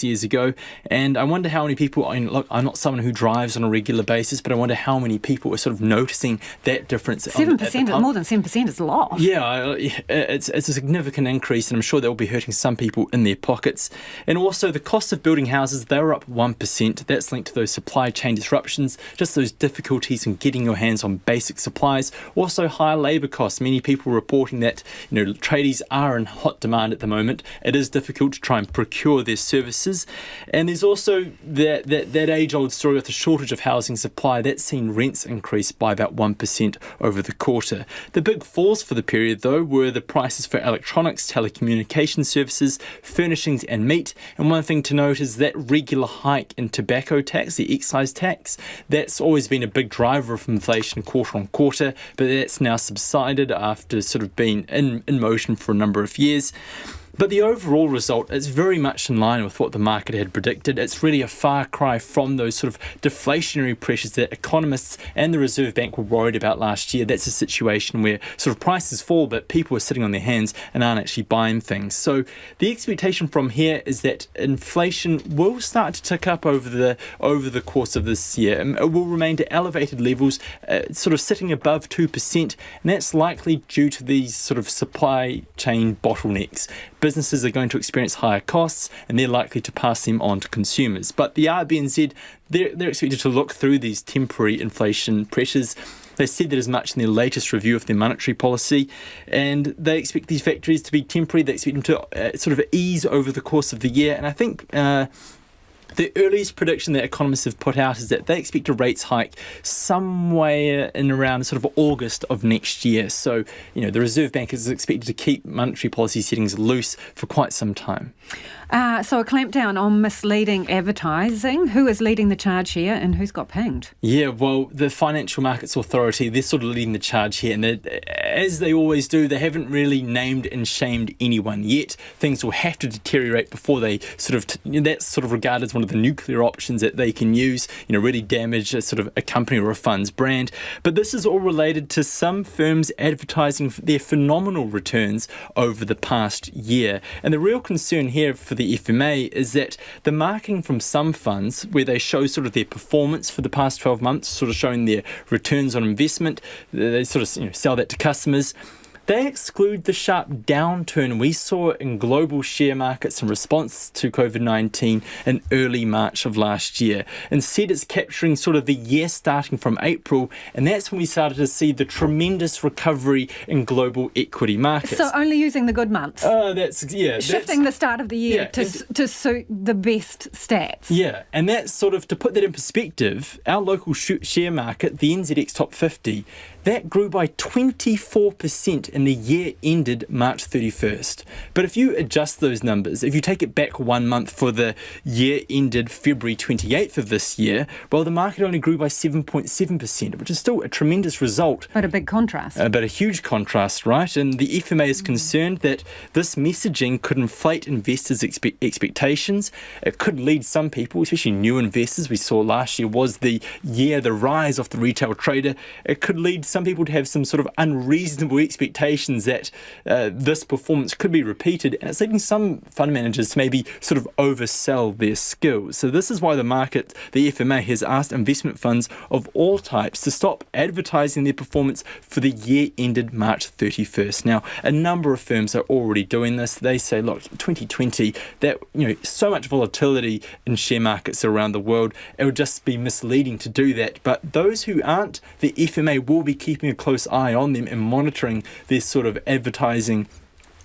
years ago. And I wonder how many people, look, I'm not someone who drives on a regular basis, but I wonder how many people are sort of noticing that difference. 7%, more than 7% is a lot. Yeah, it's a significant increase, and I'm sure that will be hurting some people in their pockets. And also the cost of building houses, they were up 1%. That's linked to those supply chain disruptions, just those difficulties in getting your hands on basic supplies. Also higher labour costs. Many people reporting that tradies are in hot demand at the moment. It is difficult to try and procure their services. And there's also that age-old story with the shortage of housing supply. That's seen rents increase by about 1% over the quarter. The big falls for the period, though, were the prices for electronics, telecommunication services, furnishings and meat. And one thing to note is that regular hike in tobacco tax, the excise tax, that's always been a big driver of inflation quarter on quarter, but that's now subsided after sort of been in motion for a number of years. But the overall result is very much in line with what the market had predicted. It's really a far cry from those sort of deflationary pressures that economists and the Reserve Bank were worried about last year. That's a situation where sort of prices fall, but people are sitting on their hands and aren't actually buying things. So the expectation from here is that inflation will start to tick up over the course of this year. It will remain to elevated levels, sort of sitting above 2%, and that's likely due to these sort of supply chain bottlenecks. Businesses are going to experience higher costs and they're likely to pass them on to consumers. But the RBNZ, they're expected to look through these temporary inflation pressures. They said that as much in their latest review of their monetary policy, and they expect these factors to be temporary. They expect them to sort of ease over the course of the year. And I think the earliest prediction that economists have put out is that they expect a rates hike somewhere in around sort of August of next year. So, the Reserve Bank is expected to keep monetary policy settings loose for quite some time. So a clampdown on misleading advertising. Who is leading the charge here and who's got pinged? Yeah, well, the Financial Markets Authority, they're sort of leading the charge here. And as they always do, they haven't really named and shamed anyone yet. Things will have to deteriorate before they that's sort of regarded as one of the nuclear options that they can use, really damage a company or a fund's brand. But this is all related to some firms advertising their phenomenal returns over the past year. And the real concern here for the FMA is that the marking from some funds, where they show sort of their performance for the past 12 months, sort of showing their returns on investment, they sort of sell that to customers. They exclude the sharp downturn we saw in global share markets in response to COVID-19 in early March of last year. Instead, it's capturing sort of the year starting from April, and that's when we started to see the tremendous recovery in global equity markets. So only using the good months. Shifting the start of the year to suit the best stats. Yeah, and that's sort of, to put that in perspective, our local share market, the NZX Top 50, that grew by 24% in the year ended March 31st. But if you adjust those numbers, if you take it back 1 month for the year ended February 28th of this year, well, the market only grew by 7.7%, which is still a tremendous result. But a big contrast. But a huge contrast, right? And the FMA is concerned that this messaging could inflate investors' expectations. It could lead some people, especially new investors, we saw last year was the rise of the retail trader. It could lead some people to have some sort of unreasonable expectations that this performance could be repeated, and it's leading some fund managers to maybe sort of oversell their skills. So this is why the FMA has asked investment funds of all types to stop advertising their performance for the year ended March 31st. Now, a number of firms are already doing this. They say, look, 2020, that so much volatility in share markets around the world, it would just be misleading to do that. But those who aren't, the FMA will be keeping a close eye on them and monitoring this sort of advertising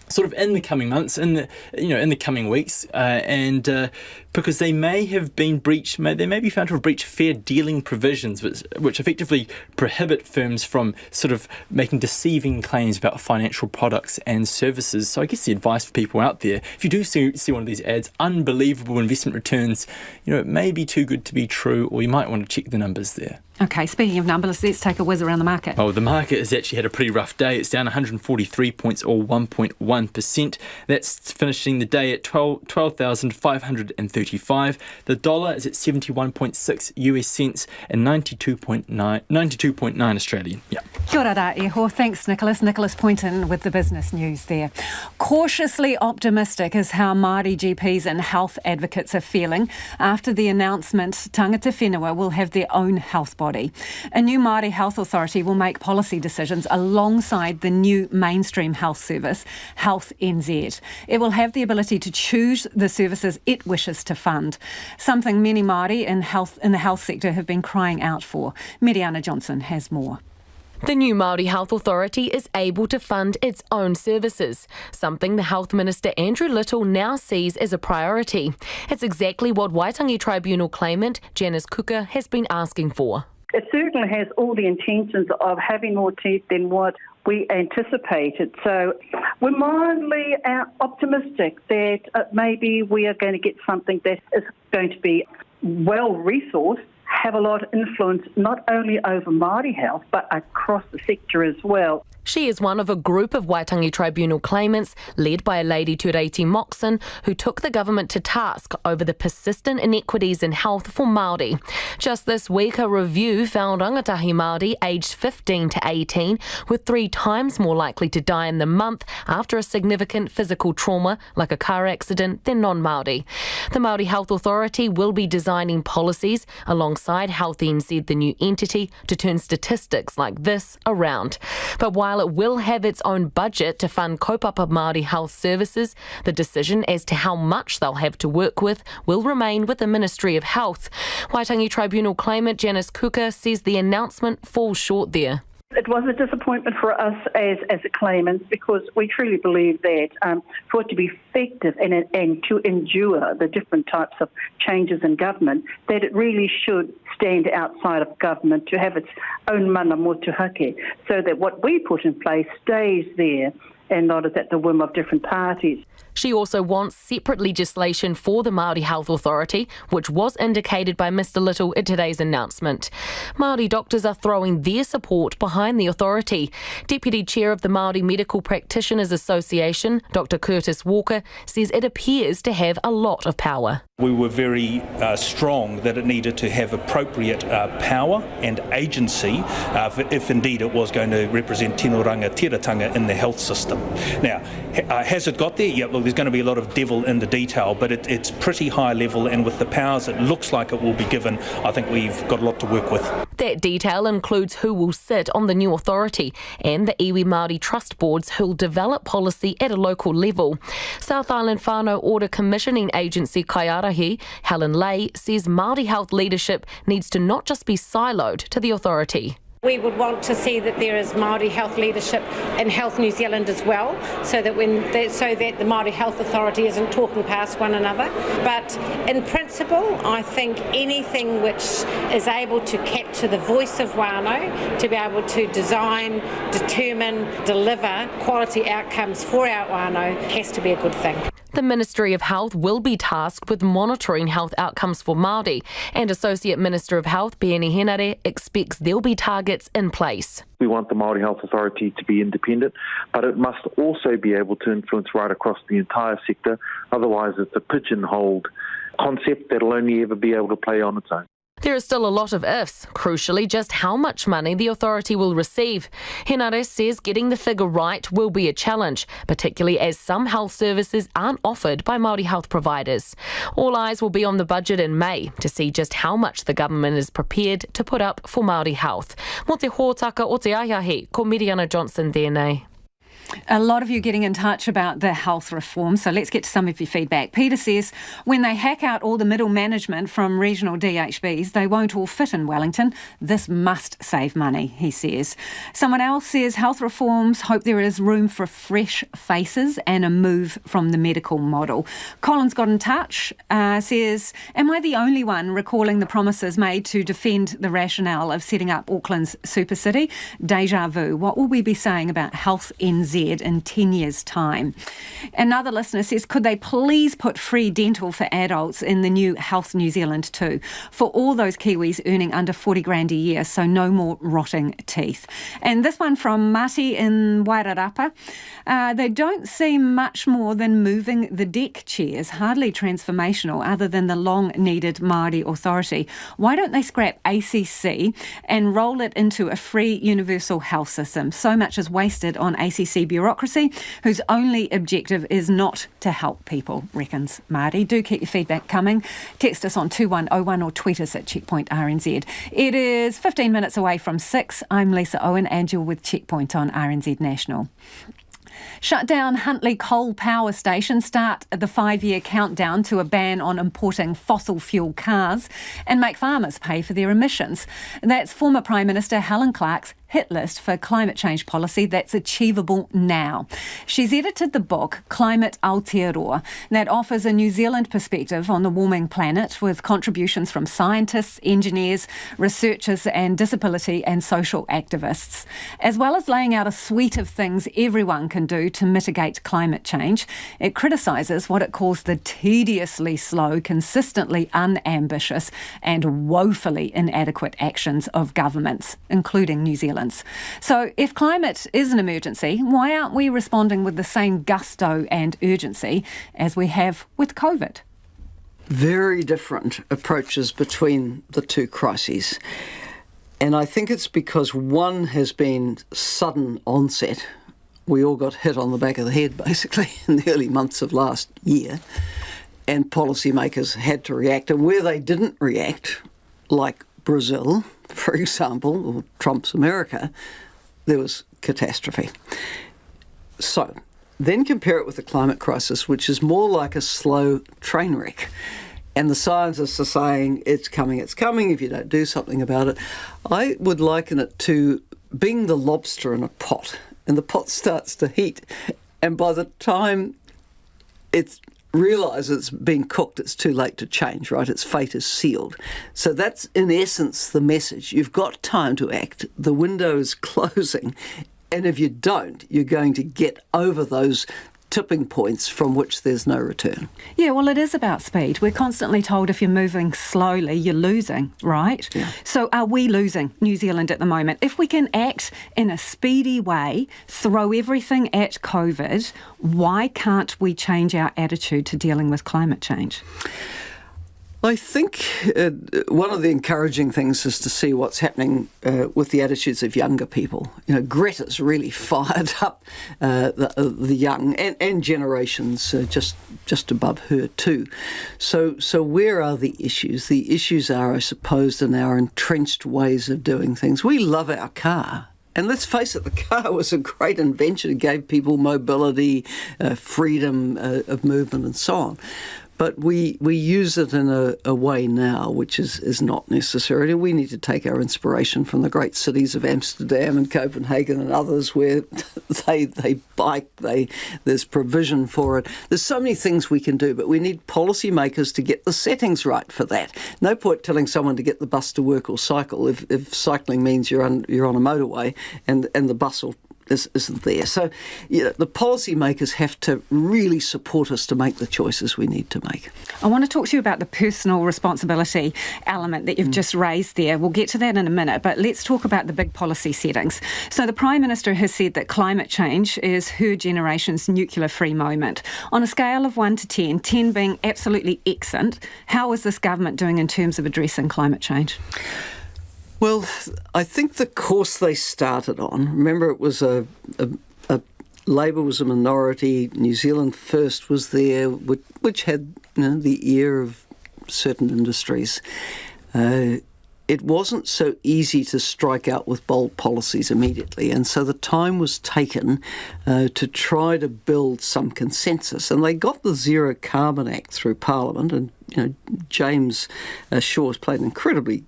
sort of in the coming months, in the coming weeks, and because they may have been breached, they may be found to have breached fair dealing provisions, which effectively prohibit firms from sort of making deceiving claims about financial products and services. So I guess the advice for people out there, if you do see one of these ads, unbelievable investment returns, it may be too good to be true, or you might want to check the numbers there. Okay, speaking of numbers, let's take a whiz around the market. Oh, the market has actually had a pretty rough day. It's down 143 points or 1.1%. That's finishing the day at 12,535. The dollar is at 71.6 US cents and 92.9 Australian. Yeah. Kia ora rā, Eho. Thanks, Nicholas. Nicholas Poynton with the business news there. Cautiously optimistic is how Māori GPs and health advocates are feeling after the announcement tangata whenua will have their own health body. A new Māori health authority will make policy decisions alongside the new mainstream health service, Health NZ. It will have the ability to choose the services it wishes to fund, something many Māori in the health sector have been crying out for. Mariana Johnson has more. The new Māori Health Authority is able to fund its own services, something the Health Minister Andrew Little now sees as a priority. It's exactly what Waitangi Tribunal claimant Janice Cooker has been asking for. It certainly has all the intentions of having more teeth than what we anticipated. So we're mildly optimistic that maybe we are going to get something that is going to be well-resourced, have a lot of influence not only over Māori health but across the sector as well. She is one of a group of Waitangi Tribunal claimants led by a Lady Tureiti Moxon who took the government to task over the persistent inequities in health for Māori. Just this week, a review found rangatahi Māori aged 15 to 18 were 3 times more likely to die in the month after a significant physical trauma like a car accident than non-Māori. The Māori Health Authority will be designing policies alongside Health NZ, the new entity, to turn statistics like this around. But while it will have its own budget to fund kaupapa Māori health services, the decision as to how much they'll have to work with will remain with the Ministry of Health. Waitangi Tribunal claimant Janice Kuka says the announcement falls short there. It was a disappointment for us as a claimant because we truly believe that for it to be effective and to endure the different types of changes in government, that it really should stand outside of government to have its own mana motuhake, so that what we put in place stays there and not is at the whim of different parties. She also wants separate legislation for the Māori Health Authority, which was indicated by Mr Little at today's announcement. Māori doctors are throwing their support behind the authority. Deputy Chair of the Māori Medical Practitioners Association, Dr Curtis Walker, says it appears to have a lot of power. We were very strong that it needed to have appropriate power and agency if indeed it was going to represent tino rangatiratanga in the health system. Now, has it got there? Yeah, well, there's going to be a lot of devil in the detail, but it's pretty high level, and with the powers it looks like it will be given, I think we've got a lot to work with. That detail includes who will sit on the new authority and the iwi Māori trust boards who'll develop policy at a local level. South Island Whānau Order Commissioning Agency Kaiarahi, Helen Clark, says Māori health leadership needs to not just be siloed to the authority. We would want to see that there is Māori health leadership in Health New Zealand as well, so that the Māori Health Authority isn't talking past one another. But in principle, I think anything which is able to capture the voice of whānau, to be able to design, determine, deliver quality outcomes for our whānau has to be a good thing. The Ministry of Health will be tasked with monitoring health outcomes for Māori, and Associate Minister of Health, Peeni Henare, expects there'll be targets in place. We want the Māori Health Authority to be independent, but it must also be able to influence right across the entire sector. Otherwise, it's a pigeonholed concept that'll only ever be able to play on its own. There is still a lot of ifs, crucially just how much money the authority will receive. Henare says getting the figure right will be a challenge, particularly as some health services aren't offered by Māori health providers. All eyes will be on the budget in May to see just how much the government is prepared to put up for Māori health. Mo te hōtaka o te aiahi, ko Miriana Johnson tēnei. A lot of you getting in touch about the health reform, so let's get to some of your feedback. Peter says, when they hack out all the middle management from regional DHBs, they won't all fit in Wellington. This must save money, he says. Someone else says, health reforms hope there is room for fresh faces and a move from the medical model. Colin's got in touch, says, am I the only one recalling the promises made to defend the rationale of setting up Auckland's super city? Deja vu. What will we be saying about Health NZ in 10 years' time? Another listener says, could they please put free dental for adults in the new Health New Zealand too, for all those Kiwis earning under 40 grand a year, so no more rotting teeth. And this one from Mati in Wairarapa, they don't seem much more than moving the deck chairs, hardly transformational other than the long-needed Māori authority. Why don't they scrap ACC and roll it into a free universal health system? So much is wasted on ACC bureaucracy, whose only objective is not to help people, reckons Marty. Do keep your feedback coming. Text us on 2101 or tweet us at Checkpoint RNZ. It is 15 minutes away from 6. I'm Lisa Owen and you're with Checkpoint on RNZ National. Shut down Huntly Coal Power Station, start the 5-year countdown to a ban on importing fossil fuel cars and make farmers pay for their emissions. That's former Prime Minister Helen Clark's hit list for climate change policy that's achievable now. She's edited the book Climate Aotearoa that offers a New Zealand perspective on the warming planet with contributions from scientists, engineers, researchers and disability and social activists. As well as laying out a suite of things everyone can do to mitigate climate change, it criticises what it calls the tediously slow, consistently unambitious and woefully inadequate actions of governments, including New Zealand. Zealand's. So if climate is an emergency, why aren't we responding with the same gusto and urgency as we have with COVID? Very different approaches between the two crises. And I think it's because one has been sudden onset. We all got hit on the back of the head, basically, in the early months of last year. And policymakers had to react. And where they didn't react, like Brazil, for example, or Trump's America, there was catastrophe. So then compare it with the climate crisis, which is more like a slow train wreck. And the scientists are saying, it's coming if you don't do something about it. I would liken it to being the lobster in a pot, and the pot starts to heat. And by the time it realises it's being cooked, it's too late to change, right? Its fate is sealed. So that's, in essence, the message. You've got time to act. The window is closing. And if you don't, you're going to get over those tipping points from which there's no return. Yeah, well, it is about speed. We're constantly told if you're moving slowly, you're losing, right? Yeah. So are we losing New Zealand at the moment? If we can act in a speedy way, throw everything at COVID, why can't we change our attitude to dealing with climate change? I think one of the encouraging things is to see what's happening with the attitudes of younger people. You know, Greta's really fired up the young and generations just above her too. So where are the issues? The issues are, I suppose, in our entrenched ways of doing things. We love our car. And let's face it, the car was a great invention. It gave people mobility, freedom of movement and so on. But we use it in a way now which is not necessary. We need to take our inspiration from the great cities of Amsterdam and Copenhagen and others where they bike, there's provision for it. There's so many things we can do, but we need policymakers to get the settings right for that. No point telling someone to get the bus to work or cycle if cycling means you're on a motorway and the bus isn't there. So the policymakers have to really support us to make the choices we need to make. I want to talk to you about the personal responsibility element that you've just raised there. We'll get to that in a minute, but let's talk about the big policy settings. So the Prime Minister has said that climate change is her generation's nuclear-free moment. On a scale of 1 to 10, 10 being absolutely excellent, how is this government doing in terms of addressing climate change? Well, I think the course they started on, remember it was Labour was a minority, New Zealand First was there, which had the ear of certain industries. It wasn't so easy to strike out with bold policies immediately, and so the time was taken to try to build some consensus. And they got the Zero Carbon Act through Parliament, and James Shaw's played an incredibly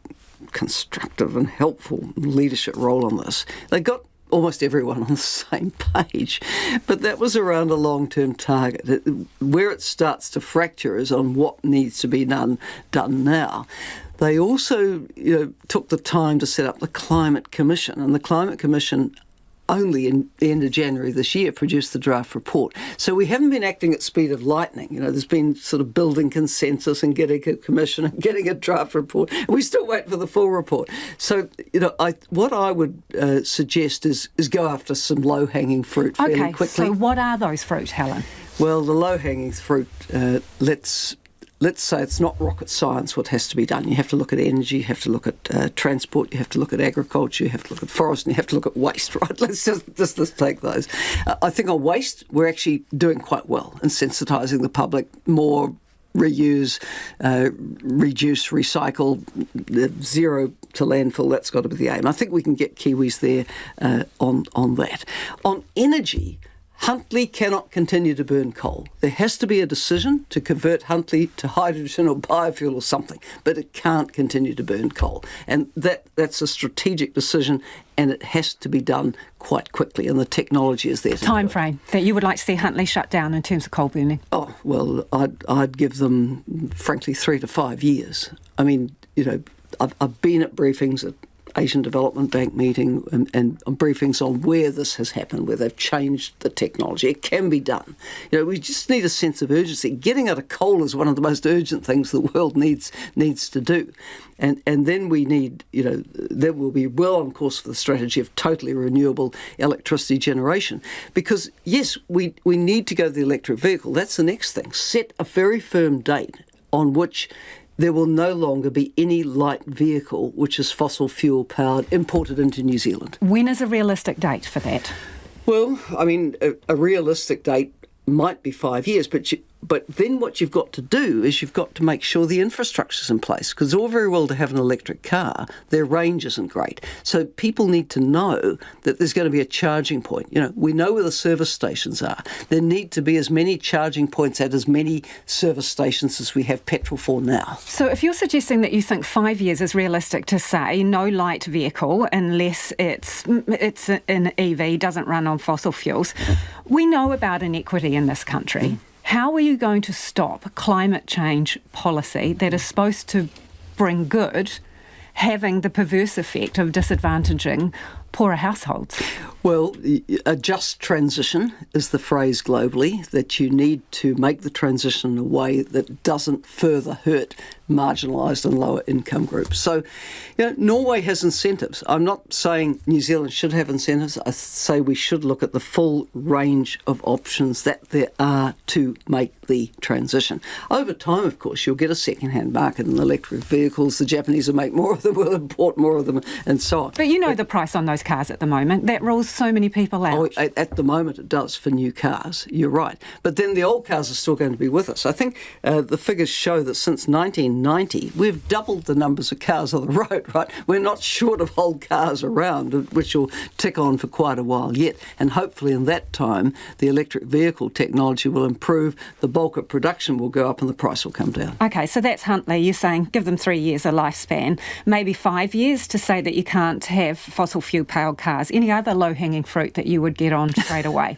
constructive and helpful leadership role on this. They got almost everyone on the same page, but that was around a long-term target. Where it starts to fracture is on what needs to be done now. They also took the time to set up the Climate Commission, and the Climate Commission only in the end of January this year produced the draft report. So we haven't been acting at speed of lightning. There's been sort of building consensus and getting a commission and getting a draft report. And we still wait for the full report. So, what I would suggest is go after some low-hanging fruit fairly quickly. So what are those fruit, Helen? Well, the low-hanging fruit, let's say it's not rocket science what has to be done. You have to look at energy, you have to look at transport, you have to look at agriculture, you have to look at forest, and you have to look at waste, right? Let's just take those. I think on waste, we're actually doing quite well in sensitising the public more. Reuse, reduce, recycle, zero to landfill, that's got to be the aim. I think we can get Kiwis there on that. On energy, Huntly cannot continue to burn coal. There has to be a decision to convert Huntly to hydrogen or biofuel or something, but it can't continue to burn coal. And that's a strategic decision, and it has to be done quite quickly, and the technology is there to time frame that you would like to see Huntly shut down in terms of coal burning? Oh, well, I'd give them, frankly, 3 to 5 years. I mean, I've been at briefings at Asian Development Bank meeting and briefings on where this has happened, where they've changed the technology. It can be done. We just need a sense of urgency. Getting out of coal is one of the most urgent things the world needs to do. And then we need, then we'll be well on course for the strategy of totally renewable electricity generation. Because, yes, we need to go to the electric vehicle. That's the next thing. Set a very firm date on which there will no longer be any light vehicle which is fossil fuel powered imported into New Zealand. When is a realistic date for that? Well, I mean, a realistic date might be 5 years, but then what you've got to do is you've got to make sure the infrastructure's in place, because it's all very well to have an electric car, their range isn't great. So people need to know that there's going to be a charging point. We know where the service stations are. There need to be as many charging points at as many service stations as we have petrol for now. So if you're suggesting that you think 5 years is realistic to say no light vehicle unless it's an EV, doesn't run on fossil fuels, we know about inequity in this country. How are you going to stop climate change policy that is supposed to bring good, having the perverse effect of disadvantaging poorer households? Well, a just transition is the phrase globally, that you need to make the transition in a way that doesn't further hurt marginalised and lower income groups. So, Norway has incentives. I'm not saying New Zealand should have incentives. I say we should look at the full range of options that there are to make the transition. Over time, of course, you'll get a second-hand market in electric vehicles. The Japanese will make more of them, will import more of them, and so on. But the price on those cars at the moment. That rules so many people out. Oh, at the moment it does for new cars. You're right. But then the old cars are still going to be with us. I think the figures show that since 1990, we've doubled the numbers of cars on the road, right? We're not short of old cars around, which will tick on for quite a while yet. And hopefully in that time, the electric vehicle technology will improve, the bulk of production will go up and the price will come down. OK, so that's Huntley. You're saying give them 3 years a lifespan, maybe 5 years to say that you can't have fossil fuel-powered cars. Any other low-hanging fruit that you would get on straight away?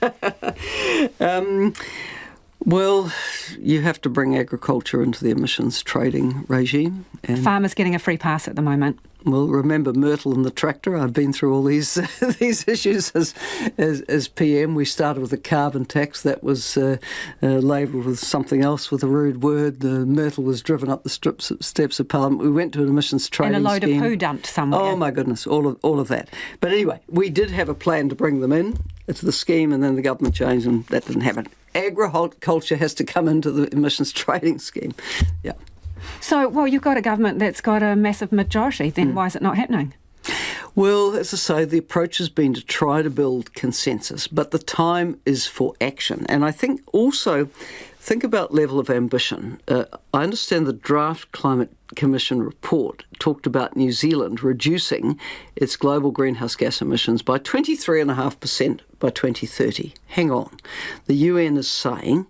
Well, you have to bring agriculture into the emissions trading regime. And farmers getting a free pass at the moment. Well, remember Myrtle and the tractor? I've been through all these these issues as PM. We started with a carbon tax that was labelled with something else with a rude word. Myrtle was driven up the steps of Parliament. We went to an emissions trading scheme. And a load of poo dumped somewhere. Oh, my goodness, all of that. But anyway, we did have a plan to bring them in. It's the scheme, and then the government changed, and that didn't happen. Agriculture has to come into the emissions trading scheme. Yeah. So, well, you've got a government that's got a massive majority, then why is it not happening? Well, as I say, the approach has been to try to build consensus, but the time is for action. And I think also, think about level of ambition. I understand the draft Climate Commission report talked about New Zealand reducing its global greenhouse gas emissions by 23.5% by 2030. Hang on. The UN is saying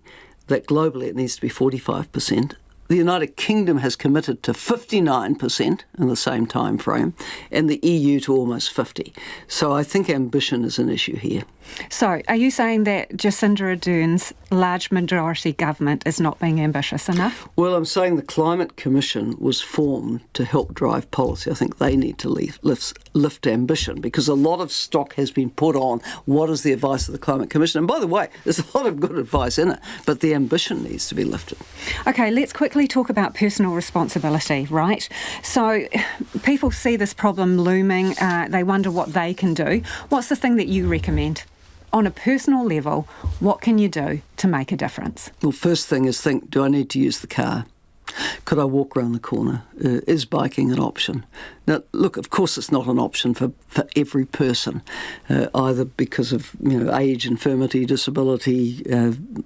that globally it needs to be 45%. The United Kingdom has committed to 59% in the same time frame, and the EU to almost 50%. So I think ambition is an issue here. So are you saying that Jacinda Ardern's large majority government is not being ambitious enough? Well, I'm saying the Climate Commission was formed to help drive policy. I think they need to lift ambition, because a lot of stock has been put on what is the advice of the Climate Commission. And by the way, there's a lot of good advice in it, but the ambition needs to be lifted. OK, let's quickly talk about personal responsibility, right? So people see this problem looming. They wonder what they can do. What's the thing that you recommend? On a personal level, what can you do to make a difference? Well, first thing is think, do I need to use the car? Could I walk around the corner? Is biking an option? Now, look, of course it's not an option for every person, either because of age, infirmity, disability,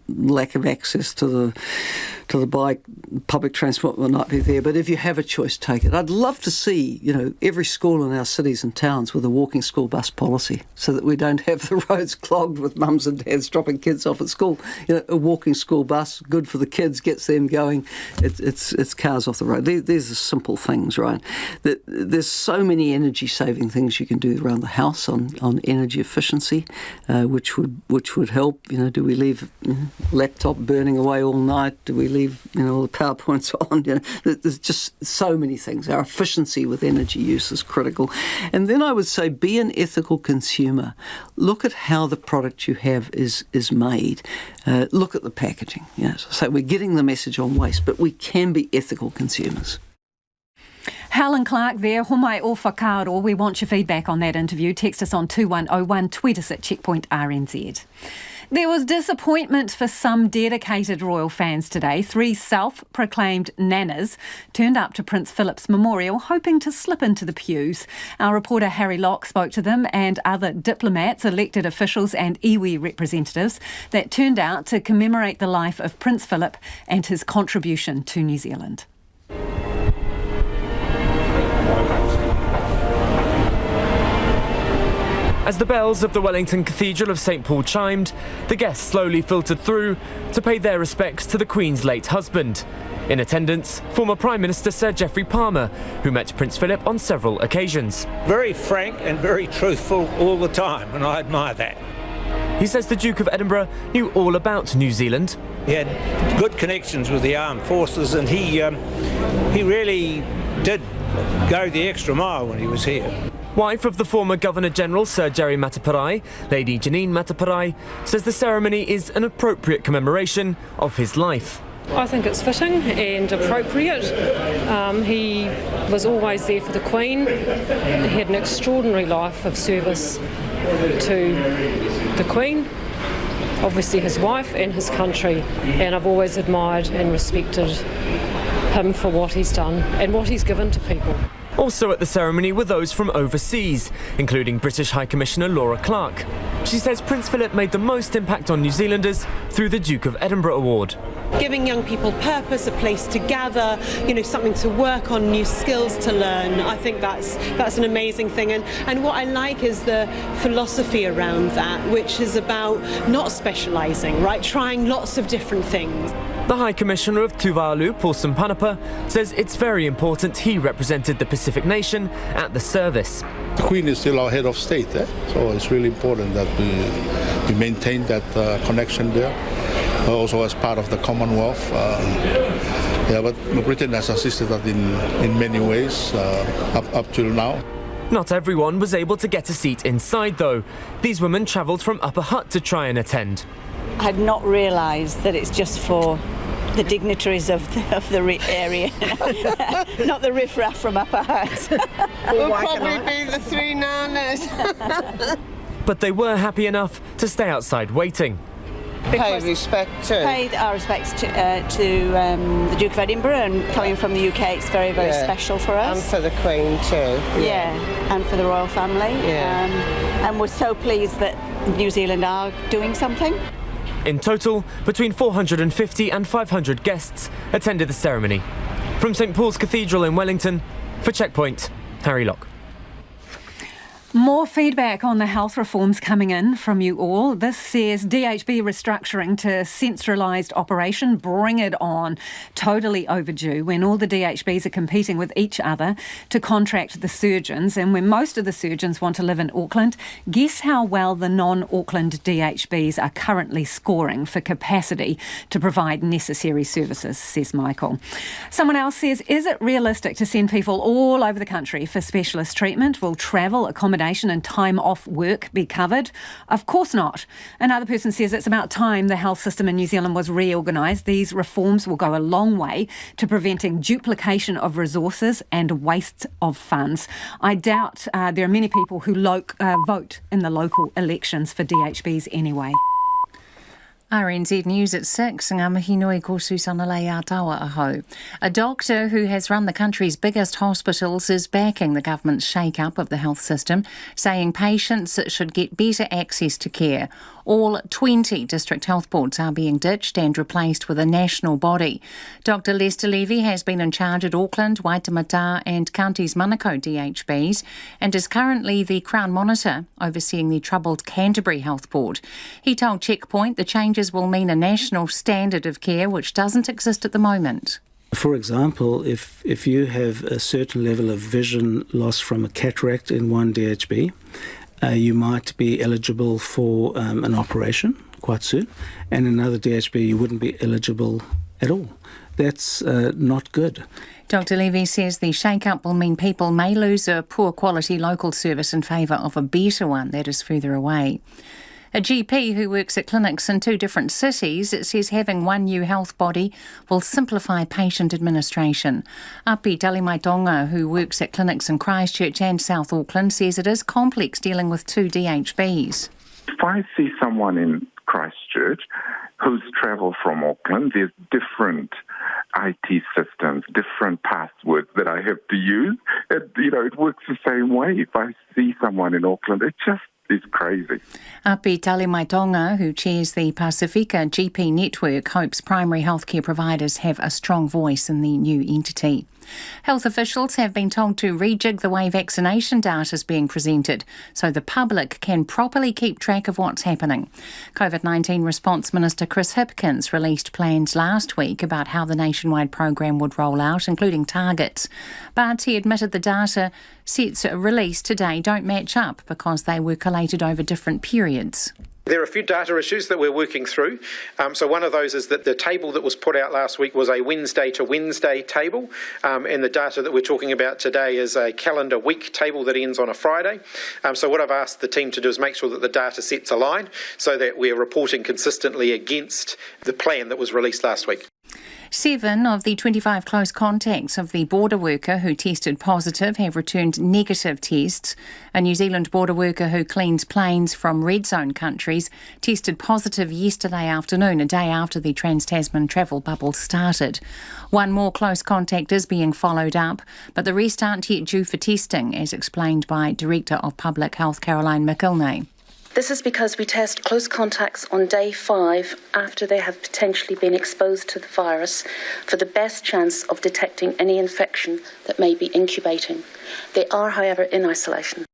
lack of access to the bike, public transport will not be there. But if you have a choice, take it. I'd love to see, every school in our cities and towns with a walking school bus policy, so that we don't have the roads clogged with mums and dads dropping kids off at school. A walking school bus, good for the kids, gets them going. It's cars off the road. These are simple things, right? There's so many energy-saving things you can do around the house on energy efficiency, which would help. Do we leave laptop burning away all night? Do we leave the power PowerPoint's on. There's just so many things. Our efficiency with energy use is critical. And then I would say be an ethical consumer. Look at how the product you have is made. Look at the packaging. So we're getting the message on waste, but we can be ethical consumers. Helen Clark there, homai o whakaaro. We want your feedback on that interview. Text us on 2101, tweet us at Checkpoint RNZ. There was disappointment for some dedicated royal fans today. 3 self-proclaimed nanas turned up to Prince Philip's memorial hoping to slip into the pews. Our reporter Harry Locke spoke to them and other diplomats, elected officials and iwi representatives that turned out to commemorate the life of Prince Philip and his contribution to New Zealand. As the bells of the Wellington Cathedral of St Paul chimed, the guests slowly filtered through to pay their respects to the Queen's late husband. In attendance, former Prime Minister Sir Geoffrey Palmer, who met Prince Philip on several occasions. Very frank and very truthful all the time, and I admire that. He says the Duke of Edinburgh knew all about New Zealand. He had good connections with the armed forces, and he really did go the extra mile when he was here. Wife of the former Governor-General Sir Jerry Mataparai, Lady Janine Mataparai, says the ceremony is an appropriate commemoration of his life. I think it's fitting and appropriate. He was always there for the Queen. He had an extraordinary life of service to the Queen, obviously his wife and his country, and I've always admired and respected him for what he's done and what he's given to people. Also at the ceremony were those from overseas, including British High Commissioner Laura Clark. She says Prince Philip made the most impact on New Zealanders through the Duke of Edinburgh Award. Giving young people purpose, a place to gather, something to work on, new skills to learn. I think that's an amazing thing. And what I like is the philosophy around that, which is about not specialising, right? Trying lots of different things. The High Commissioner of Tuvalu, Paulson Panapa, says it's very important he represented the Pacific nation at the service. The Queen is still our head of state, so it's really important that we maintain that connection there. Also as part of the Commonwealth. But Britain has assisted us in many ways up till now. Not everyone was able to get a seat inside though. These women travelled from Upper Hutt to try and attend. I had not realised that it's just for the dignitaries of the area, not the riffraff from Upper Hutt. We'll probably be the 3 nanas. But they were happy enough to stay outside waiting. Paid respect too. Paid our respects to the Duke of Edinburgh, and coming from the UK, it's very, very special for us. And for the Queen too. Yeah, and for the royal family. Yeah. And we're so pleased that New Zealand are doing something. In total, between 450 and 500 guests attended the ceremony. From St Paul's Cathedral in Wellington, for Checkpoint, Harry Locke. More feedback on the health reforms coming in from you all. This says DHB restructuring to centralised operation. Bring it on. Totally overdue when all the DHBs are competing with each other to contract the surgeons, and when most of the surgeons want to live in Auckland. Guess how well the non-Auckland DHBs are currently scoring for capacity to provide necessary services, says Michael. Someone else says, is it realistic to send people all over the country for specialist treatment? Will travel, accommodation and time off work be covered? Of course not. Another person says it's about time the health system in New Zealand was reorganised. These reforms will go a long way to preventing duplication of resources and waste of funds. I doubt there are many people who vote in the local elections for DHBs anyway. RNZ News at 6, ngā mihi nui ko Susana Lei a tawa aho. A doctor who has run the country's biggest hospitals is backing the government's shake-up of the health system, saying patients should get better access to care. All 20 district health boards are being ditched and replaced with a national body. Dr Lester Levy has been in charge at Auckland, Waitemata and Counties Manukau DHBs and is currently the Crown Monitor overseeing the troubled Canterbury Health Board. He told Checkpoint the changes will mean a national standard of care which doesn't exist at the moment. For example, if you have a certain level of vision loss from a cataract in one DHB, you might be eligible for an operation quite soon, and in another DHB you wouldn't be eligible at all. That's not good. Dr Levy says the shake-up will mean people may lose a poor quality local service in favour of a better one that is further away. A GP who works at clinics in 2 different cities says having one new health body will simplify patient administration. Api Talimaitonga, who works at clinics in Christchurch and South Auckland, says it is complex dealing with 2 DHBs. If I see someone in Christchurch who's travelled from Auckland, there's different IT systems, different passwords that I have to use. It works the same way. If I see someone in Auckland, it just is crazy. Api Talimaitonga, who chairs the Pasifika GP network, hopes primary healthcare providers have a strong voice in the new entity. Health officials have been told to rejig the way vaccination data is being presented so the public can properly keep track of what's happening. COVID-19 Response Minister Chris Hipkins released plans last week about how the nationwide program would roll out, including targets. But he admitted the data sets released today don't match up because they were collated over different periods. There are a few data issues that we're working through. So one of those is that the table that was put out last week was a Wednesday to Wednesday table, and the data that we're talking about today is a calendar week table that ends on a Friday. So what I've asked the team to do is make sure that the data sets align so that we're reporting consistently against the plan that was released last week. 7 of the 25 close contacts of the border worker who tested positive have returned negative tests. A New Zealand border worker who cleans planes from red zone countries tested positive yesterday afternoon, a day after the Trans-Tasman travel bubble started. One more close contact is being followed up, but the rest aren't yet due for testing, as explained by Director of Public Health Caroline McIlnay. This is because we test close contacts on day 5 after they have potentially been exposed to the virus for the best chance of detecting any infection that may be incubating. They are, however, in isolation.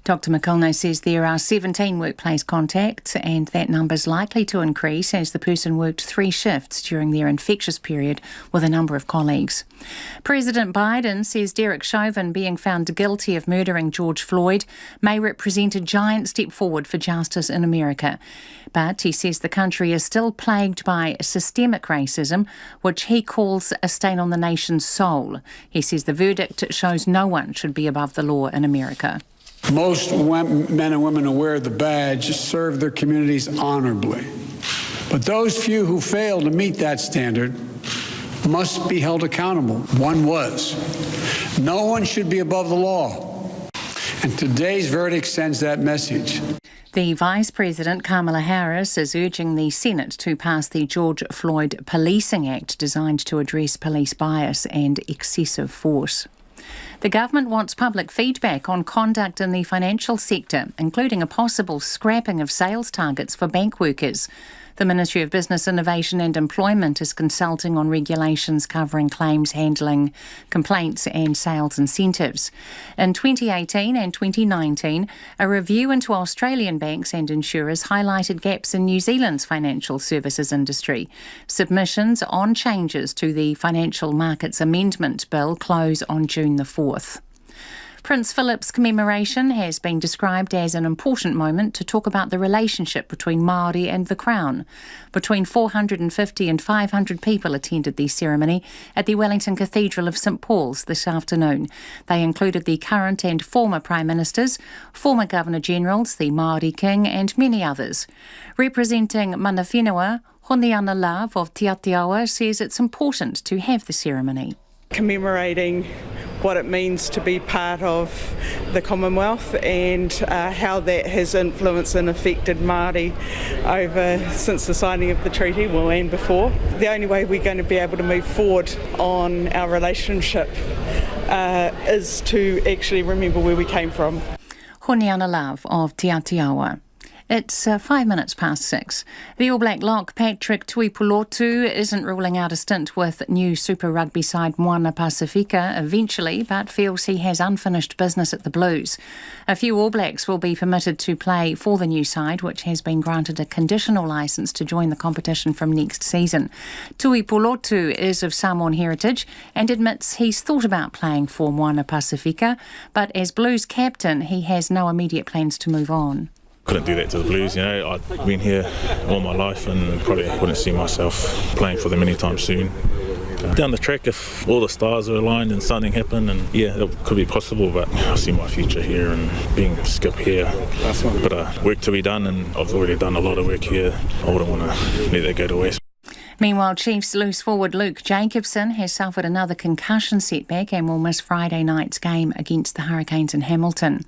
Dr McIlnay says there are 17 workplace contacts and that number is likely to increase as the person worked 3 shifts during their infectious period with a number of colleagues. President Biden says Derek Chauvin being found guilty of murdering George Floyd may represent a giant step forward for justice in America. But he says the country is still plagued by systemic racism, which he calls a stain on the nation's soul. He says the verdict shows no one should be above the law in America. Most men and women who wear the badge serve their communities honorably. But those few who fail to meet that standard must be held accountable. One was. No one should be above the law. And today's verdict sends that message. The Vice President, Kamala Harris, is urging the Senate to pass the George Floyd Policing Act designed to address police bias and excessive force. The government wants public feedback on conduct in the financial sector, including a possible scrapping of sales targets for bank workers. The Ministry of Business, Innovation and Employment is consulting on regulations covering claims handling, complaints and sales incentives. In 2018 and 2019, a review into Australian banks and insurers highlighted gaps in New Zealand's financial services industry. Submissions on changes to the Financial Markets Amendment Bill close on June the 4th. Prince Philip's commemoration has been described as an important moment to talk about the relationship between Māori and the Crown. Between 450 and 500 people attended the ceremony at the Wellington Cathedral of St Paul's this afternoon. They included the current and former Prime Ministers, former Governor-Generals, the Māori King and many others. Representing Mana Whenua, Honiana Love of Te Atiawa says it's important to have the ceremony. Commemorating what it means to be part of the Commonwealth and how that has influenced and affected Māori since the signing of the treaty, and before. The only way we're going to be able to move forward on our relationship is to actually remember where we came from. Honiana Love of Te Atiawa. It's 5 minutes past 6. The All Black lock Patrick Tuipulotu isn't ruling out a stint with new Super Rugby side Moana Pasifika eventually, but feels he has unfinished business at the Blues. A few All Blacks will be permitted to play for the new side, which has been granted a conditional licence to join the competition from next season. Tuipulotu is of Samoan heritage and admits he's thought about playing for Moana Pasifika, but as Blues captain, he has no immediate plans to move on. Couldn't do that to the Blues, you know. I've been here all my life and probably wouldn't see myself playing for them anytime soon. Down the track, if all the stars are aligned and something happened, and yeah, it could be possible, but I see my future here and being skip here. But work to be done, and I've already done a lot of work here. I wouldn't want to let that go to waste. Meanwhile, Chiefs loose forward Luke Jacobson has suffered another concussion setback and will miss Friday night's game against the Hurricanes in Hamilton.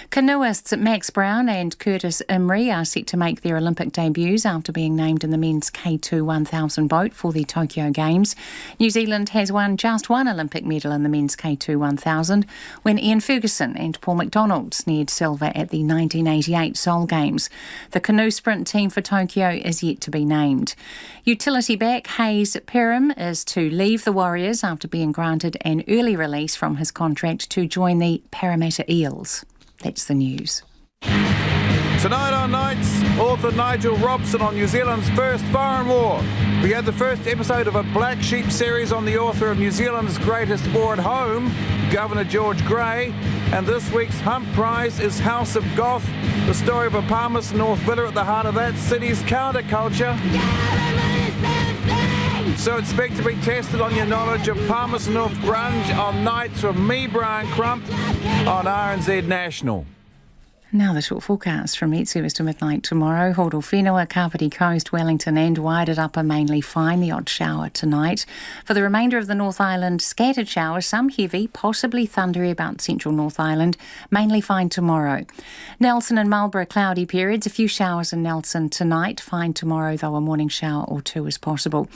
Canoeists Max Brown and Curtis Imrie are set to make their Olympic debuts after being named in the men's K2 1000 boat for the Tokyo Games. New Zealand has won just one Olympic medal in the men's K2 1000 when Ian Ferguson and Paul McDonald snared silver at the 1988 Seoul Games. The canoe sprint team for Tokyo is yet to be named. Utility back Hayes Perham is to leave the Warriors after being granted an early release from his contract to join the Parramatta Eels. That's the news. Tonight on Nights, author Nigel Robson on New Zealand's first foreign war. We had the first episode of a Black Sheep series on the author of New Zealand's greatest war at home, Governor George Grey, and this week's Hump Prize is House of Goth, the story of a Palmerston North villa at the heart of that city's counterculture. So expect to be tested on your knowledge of Palmerston North grunge on Nights with me, Brian Crump, on RNZ National. Now the short forecast from 8 service to midnight tomorrow. Horo-whenua, Kapiti Coast, Wellington and Waited Upper mainly fine, the odd shower tonight. For the remainder of the North Island, scattered showers, some heavy, possibly thundery about central North Island, mainly fine tomorrow. Nelson and Marlborough, cloudy periods, a few showers in Nelson tonight, fine tomorrow though a morning shower or two is possible.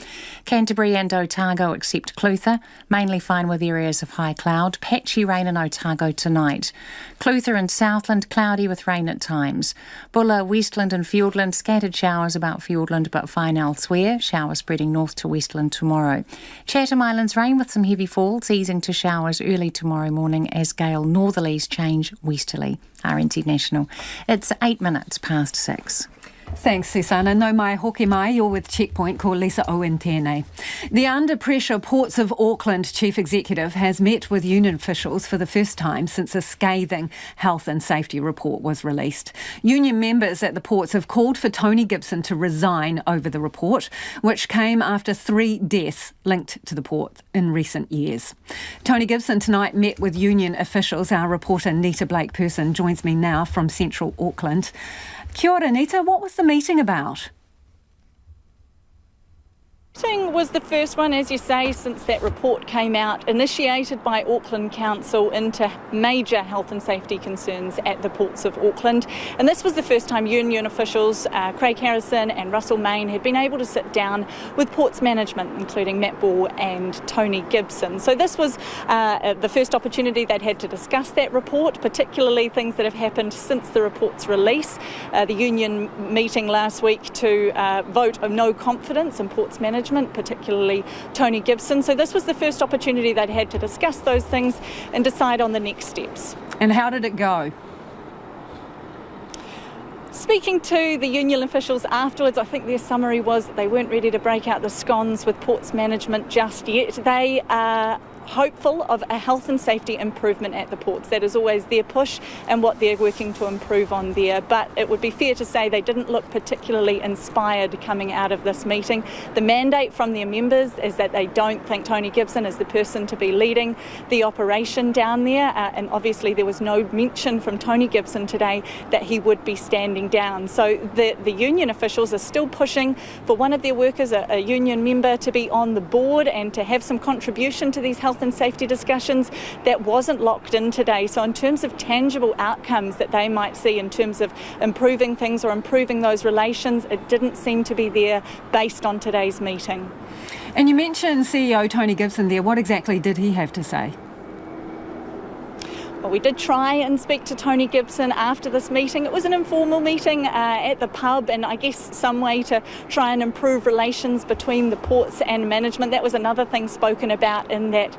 Canterbury and Otago except Clutha, mainly fine with areas of high cloud, patchy rain in Otago tonight. Clutha and Southland, cloudy with rain at times. Bulla, Westland and Fiordland, scattered showers about Fiordland but fine elsewhere. Showers spreading north to Westland tomorrow. Chatham Islands rain with some heavy falls, easing to showers early tomorrow morning as gale northerlies change westerly. RNZ National. It's 8 minutes past 6. Thanks, Susanna. No mai hoki mai, you're with Checkpoint, ko Lisa Owen tēnei. The Under Pressure Ports of Auckland Chief Executive has met with union officials for the first time since a scathing health and safety report was released. Union members at the ports have called for Tony Gibson to resign over the report, which came after 3 deaths linked to the port in recent years. Tony Gibson tonight met with union officials. Our reporter Nita Blake-Person joins me now from central Auckland. Kia ora, Nita. What was the meeting about? The meeting was the first one, as you say, since that report came out, initiated by Auckland Council into major health and safety concerns at the ports of Auckland. And this was the first time union officials, Craig Harrison and Russell Main, had been able to sit down with ports management, including Matt Ball and Tony Gibson. So this was the first opportunity they'd had to discuss that report, particularly things that have happened since the report's release. The union meeting last week to vote of no confidence in ports management, particularly Tony Gibson. So this was the first opportunity they'd had to discuss those things and decide on the next steps. And how did it go? Speaking to the union officials afterwards, I think their summary was that they weren't ready to break out the scones with ports management just yet. They are hopeful of a health and safety improvement at the ports. That is always their push and what they're working to improve on there. But it would be fair to say they didn't look particularly inspired coming out of this meeting. The mandate from their members is that they don't think Tony Gibson is the person to be leading the operation down there. And obviously there was no mention from Tony Gibson today that he would be standing down. So the union officials are still pushing for one of their workers, a union member, to be on the board and to have some contribution to these health and safety discussions. That wasn't locked in today. So in terms of tangible outcomes that they might see in terms of improving things or improving those relations, it didn't seem to be there based on today's meeting. And you mentioned CEO Tony Gibson there. What exactly did he have to say? Well, we did try and speak to Tony Gibson after this meeting. It was an informal meeting at the pub, and I guess some way to try and improve relations between the ports and management. That was another thing spoken about in that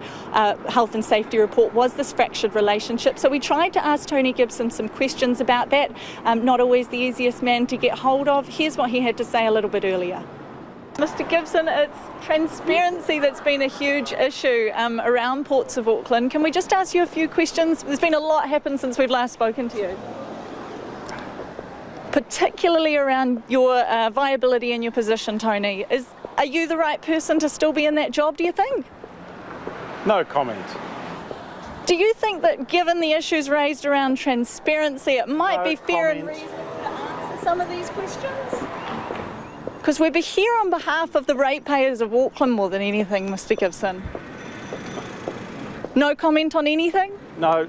health and safety report, was this fractured relationship. So we tried to ask Tony Gibson some questions about that. Not always the easiest man to get hold of. Here's what he had to say a little bit earlier. Mr Gibson, it's transparency that's been a huge issue around ports of Auckland. Can we just ask you a few questions? There's been a lot happen since we've last spoken to you. particularly around your viability in your position, Tony. Are you the right person to still be in that job, do you think? No comment. Do you think that given the issues raised around transparency, it might be fair and reasonable to answer some of these questions? Because we're here on behalf of the ratepayers of Auckland more than anything, Mr. Gibson. No comment on anything? No.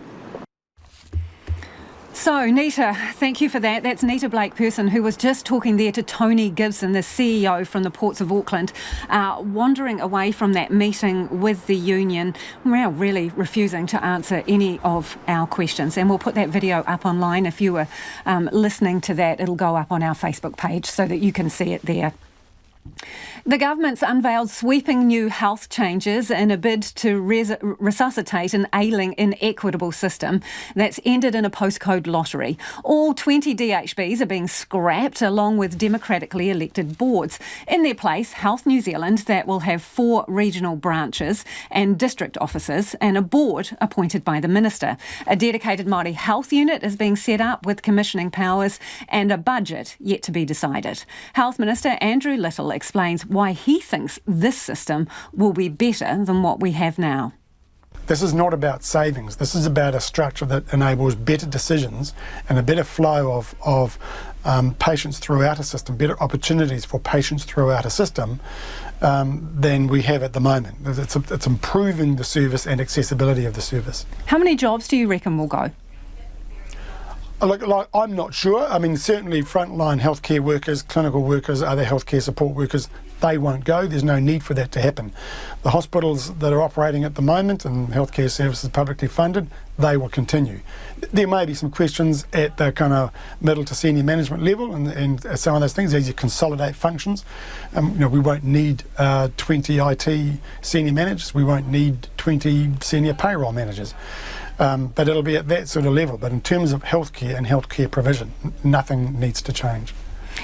So, Nita, thank you for that. That's Nita Blake-Person, who was just talking there to Tony Gibson, the CEO from the Ports of Auckland, wandering away from that meeting with the union, well, really refusing to answer any of our questions. And we'll put that video up online. If you were listening to that, it'll go up on our Facebook page so that you can see it there. The government's unveiled sweeping new health changes in a bid to resuscitate an ailing, inequitable system that's ended in a postcode lottery. All 20 DHBs are being scrapped along with democratically elected boards. In their place, Health New Zealand, that will have 4 regional branches and district offices and a board appointed by the minister. A dedicated Māori health unit is being set up with commissioning powers and a budget yet to be decided. Health Minister Andrew Little explains why he thinks this system will be better than what we have now. This is not about savings. This is about a structure that enables better decisions and a better flow of patients throughout a system, better opportunities for patients throughout a system than we have at the moment. It's improving the service and accessibility of the service. How many jobs do you reckon will go? Look, I'm not sure. I mean, certainly frontline healthcare workers, clinical workers, other healthcare support workers, they won't go. There's no need for that to happen. The hospitals that are operating at the moment and healthcare services publicly funded, they will continue. There may be some questions at the kind of middle to senior management level and some of those things as you consolidate functions. We won't need 20 IT senior managers. We won't need 20 senior payroll managers. But it'll be at that sort of level. But in terms of healthcare and healthcare provision, nothing needs to change.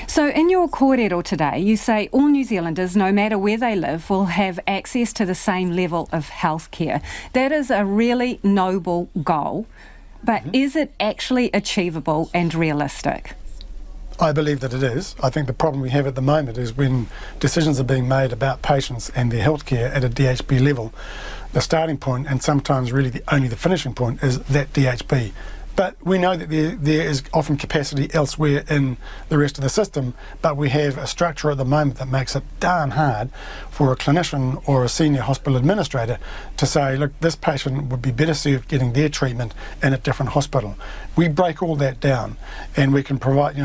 So in your kōrero today, you say all New Zealanders, no matter where they live, will have access to the same level of healthcare. That is a really noble goal, but is it actually achievable and realistic? I believe that it is. I think the problem we have at the moment is when decisions are being made about patients and their healthcare at a DHB level, the starting point and sometimes really only the finishing point is that DHB. But we know that there is often capacity elsewhere in the rest of the system, but we have a structure at the moment that makes it darn hard for a clinician or a senior hospital administrator to say, look, this patient would be better served getting their treatment in a different hospital. We break all that down and we can provide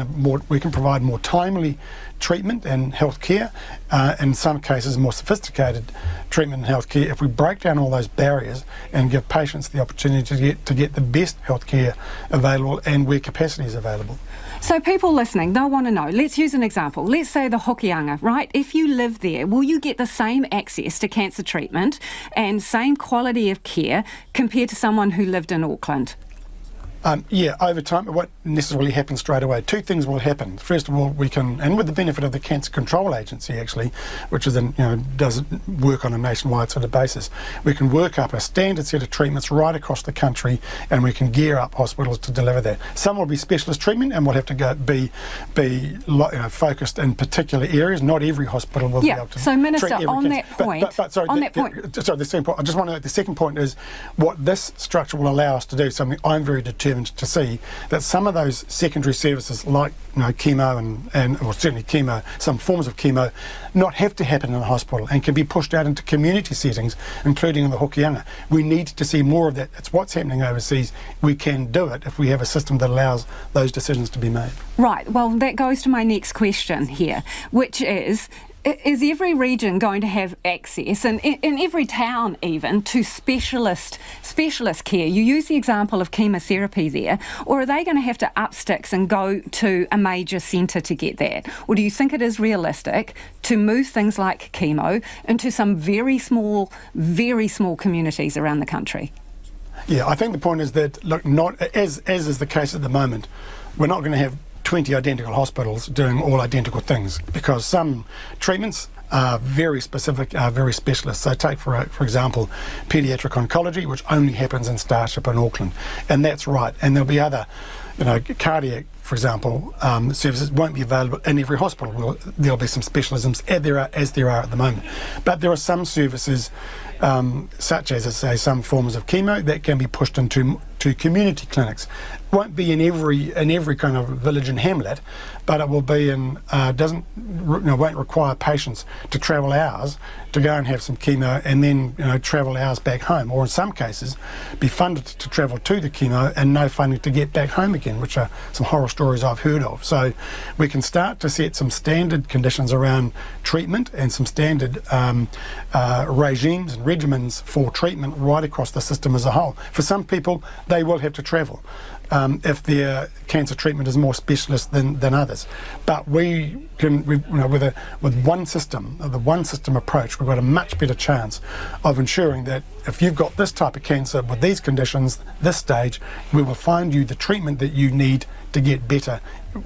more timely treatment and healthcare, in some cases more sophisticated treatment and healthcare, if we break down all those barriers and give patients the opportunity to get the best healthcare available and where capacity is available. So people listening, they'll want to know, let's use an example. Let's say the Hokianga, right? If you live there, will you get the same access to cancer treatment and same quality of care compared to someone who lived in Auckland? Yeah, over time, it won't necessarily happen straight away. 2 things will happen. First of all, we can, and with the benefit of the Cancer Control Agency actually, which is does work on a nationwide sort of basis, we can work up a standard set of treatments right across the country, and we can gear up hospitals to deliver that. Some will be specialist treatment, and will have to be focused in particular areas. Not every hospital will be able to. So, Minister, treat every on cancer. that point, the second point. I just want to note the second point is what this structure will allow us to do. Something I'm very determined to see, that some of those secondary services like chemo or certainly chemo, some forms of chemo, not have to happen in a hospital and can be pushed out into community settings, including in the Hokianga. We need to see more of that. It's what's happening overseas. We can do it if we have a system that allows those decisions to be made. Right, well that goes to my next question here, which is every region going to have access, and in every town even, to specialist care? You use the example of chemotherapy there, or are they going to have to up sticks and go to a major centre to get that? Or do you think it is realistic to move things like chemo into some very small communities around the country? Yeah, I think the point is that, look, not as is the case at the moment, we're not going to have 20 identical hospitals doing all identical things, because some treatments are very specific, very specialist. So take, for example, paediatric oncology, which only happens in Starship in Auckland, and that's right. And there'll be other, cardiac, for example, services won't be available in every hospital. There'll be some specialisms as there are at the moment. But there are some services, such as, say, some forms of chemo that can be pushed into community clinics. Won't be in every kind of village and hamlet, but it will be in won't require patients to travel hours to go and have some chemo and then travel hours back home, or in some cases be funded to travel to the chemo and no funding to get back home again, which are some horror stories I've heard of. So we can start to set some standard conditions around treatment and some standard regimes and regimens for treatment right across the system as a whole. For some people, they will have to travel if their cancer treatment is more specialist than others. But we can, with one system, the one system approach, we've got a much better chance of ensuring that if you've got this type of cancer with these conditions, this stage, we will find you the treatment that you need to get better,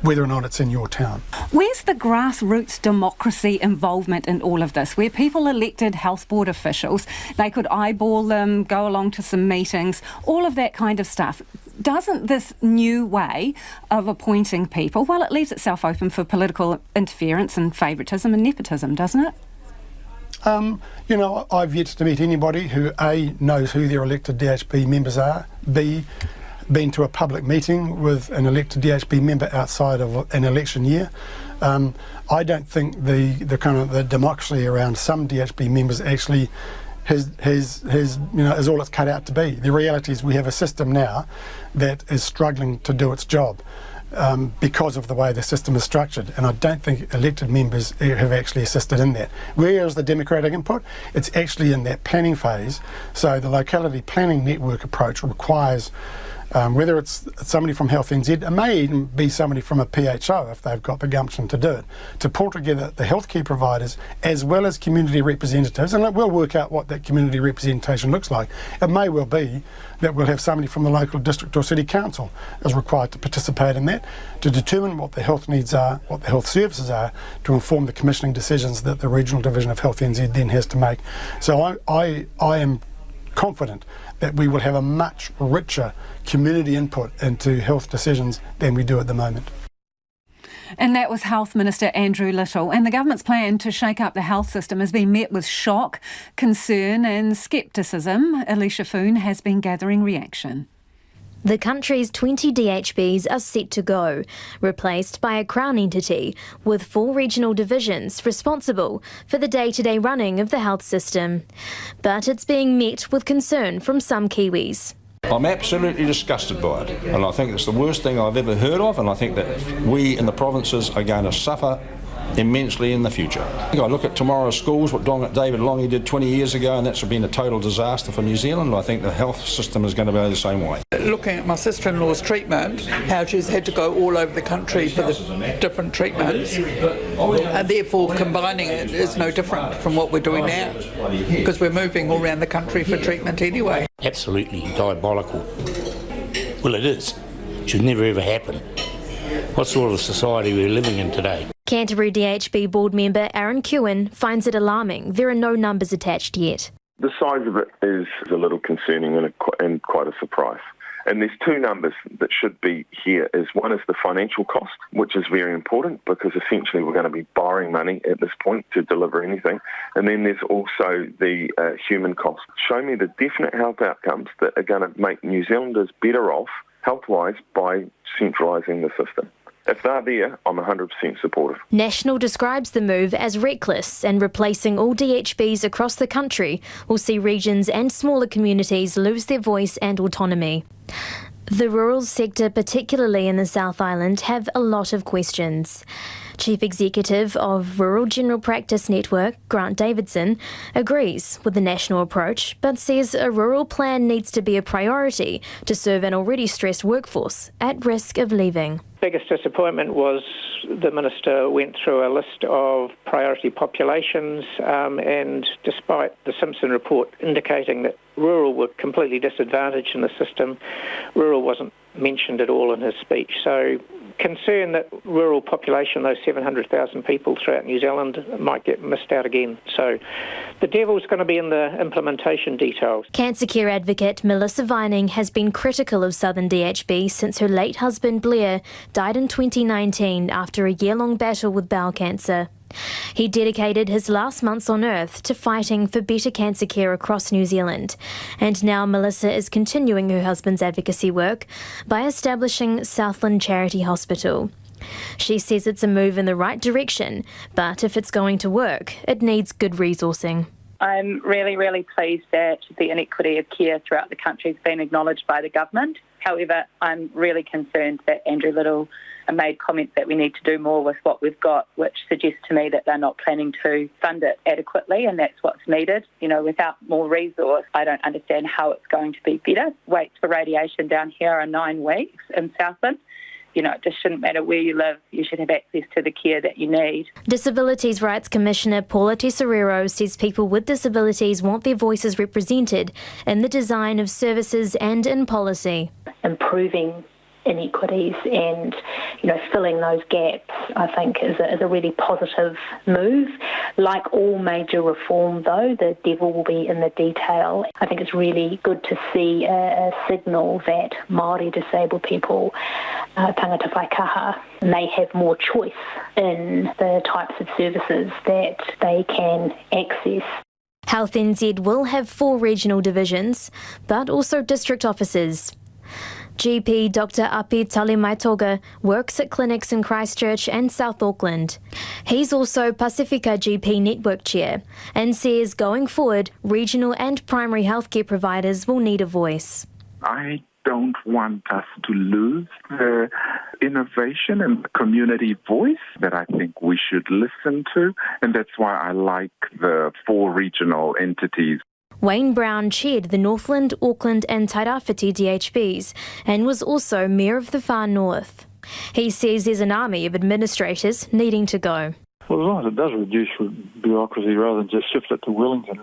whether or not it's in your town. Where's the grassroots democracy involvement in all of this, where people elected health board officials, they could eyeball them, go along to some meetings, all of that kind of stuff? Doesn't this new way of appointing people, well, it leaves itself open for political interference and favouritism and nepotism, doesn't it? I've yet to meet anybody who A, knows who their elected DHB members are, B, been to a public meeting with an elected DHB member outside of an election year. I don't think the kind of the democracy around some DHB members actually is all it's cut out to be. The reality is we have a system now that is struggling to do its job because of the way the system is structured, and I don't think elected members have actually assisted in that. Where is the democratic input? It's actually in that planning phase. So the locality planning network approach requires whether it's somebody from Health NZ, it may even be somebody from a PHO if they've got the gumption to do it, to pull together the healthcare providers as well as community representatives, and we'll work out what that community representation looks like. It may well be that we'll have somebody from the local district or city council is required to participate in that, to determine what the health needs are, what the health services are, to inform the commissioning decisions that the Regional Division of Health NZ then has to make. So I am confident that we will have a much richer community input into health decisions than we do at the moment. And that was Health Minister Andrew Little. And the government's plan to shake up the health system has been met with shock, concern and scepticism. Alicia Foon has been gathering reaction. The country's 20 DHBs are set to go, replaced by a Crown entity with 4 regional divisions responsible for the day-to-day running of the health system. But it's being met with concern from some Kiwis. I'm absolutely disgusted by it, and I think it's the worst thing I've ever heard of, and I think that we in the provinces are going to suffer immensely in the future. I look at tomorrow's schools, what David Longy did 20 years ago, and that's been a total disaster for New Zealand. I think the health system is going to go the same way. Looking at my sister-in-law's treatment, how she's had to go all over the country for the different treatments, and therefore combining it is no different from what we're doing now, because we're moving all around the country for treatment anyway. Absolutely diabolical. Well, it is. It should never ever happen. What sort of society we're living in today? Canterbury DHB board member Aaron Kewen finds it alarming there are no numbers attached yet. The size of it is a little concerning and quite a surprise. And there's 2 numbers that should be here. One is the financial cost, which is very important because essentially we're going to be borrowing money at this point to deliver anything. And then there's also the human cost. Show me the definite health outcomes that are going to make New Zealanders better off health-wise by centralising the system. If they're there, I'm 100% supportive. National describes the move as reckless, and replacing all DHBs across the country will see regions and smaller communities lose their voice and autonomy. The rural sector, particularly in the South Island, have a lot of questions. Chief Executive of Rural General Practice Network, Grant Davidson, agrees with the national approach, but says a rural plan needs to be a priority to serve an already stressed workforce at risk of leaving. Biggest disappointment was the Minister went through a list of priority populations and despite the Simpson report indicating that rural were completely disadvantaged in the system, rural wasn't mentioned at all in his speech. So concern that rural population, those 700,000 people throughout New Zealand, might get missed out again. So the devil's going to be in the implementation details. Cancer care advocate Melissa Vining has been critical of Southern DHB since her late husband Blair died in 2019 after a year-long battle with bowel cancer. He dedicated his last months on Earth to fighting for better cancer care across New Zealand. And now Melissa is continuing her husband's advocacy work by establishing Southland Charity Hospital. She says it's a move in the right direction, but if it's going to work, it needs good resourcing. I'm really, really pleased that the inequity of care throughout the country has been acknowledged by the government. However, I'm really concerned that Andrew Little made comments that we need to do more with what we've got, which suggests to me that they're not planning to fund it adequately, and that's what's needed. You know, without more resource, I don't understand how it's going to be better. Waits for radiation down here are 9 weeks in Southland. You know, it just shouldn't matter where you live. You should have access to the care that you need. Disabilities Rights Commissioner Paula Tesorero says people with disabilities want their voices represented in the design of services and in policy. Improving inequities and, you know, filling those gaps, I think, is a really positive move. Like all major reform, though, the devil will be in the detail. I think it's really good to see a signal that Māori disabled people, tangata whaikaha, may have more choice in the types of services that they can access. Health NZ will have 4 regional divisions, but also district offices. GP Dr Api Talemaitoga works at clinics in Christchurch and South Auckland. He's also Pacifica GP Network Chair and says going forward, regional and primary healthcare providers will need a voice. I don't want us to lose the innovation and the community voice that I think we should listen to, and that's why I like the 4 regional entities. Wayne Brown chaired the Northland, Auckland and Tairāwhiti DHBs and was also Mayor of the Far North. He says there's an army of administrators needing to go. Well, as long as it does reduce bureaucracy rather than just shift it to Wellington,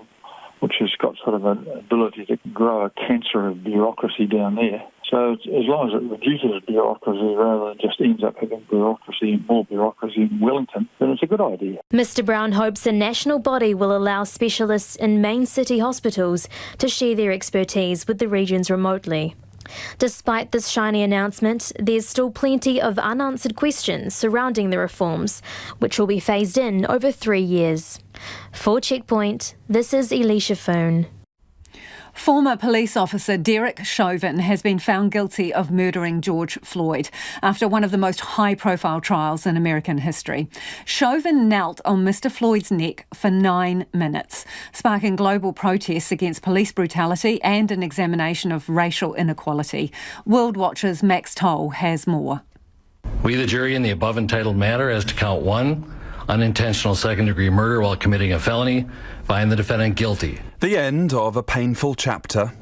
which has got sort of an ability to grow a cancer of bureaucracy down there. So as long as it reduces bureaucracy rather than just ends up having more bureaucracy in Wellington, then it's a good idea. Mr Brown hopes a national body will allow specialists in main city hospitals to share their expertise with the regions remotely. Despite this shiny announcement, there's still plenty of unanswered questions surrounding the reforms, which will be phased in over 3 years. For Checkpoint, this is Elisha Foon. Former police officer Derek Chauvin has been found guilty of murdering George Floyd after one of the most high-profile trials in American history. Chauvin knelt on Mr Floyd's neck for 9 minutes, sparking global protests against police brutality and an examination of racial inequality. World Watch's Max Toll has more. We, the jury, in the above entitled matter as to count 1, unintentional second-degree murder while committing a felony, find the defendant guilty. The end of a painful chapter.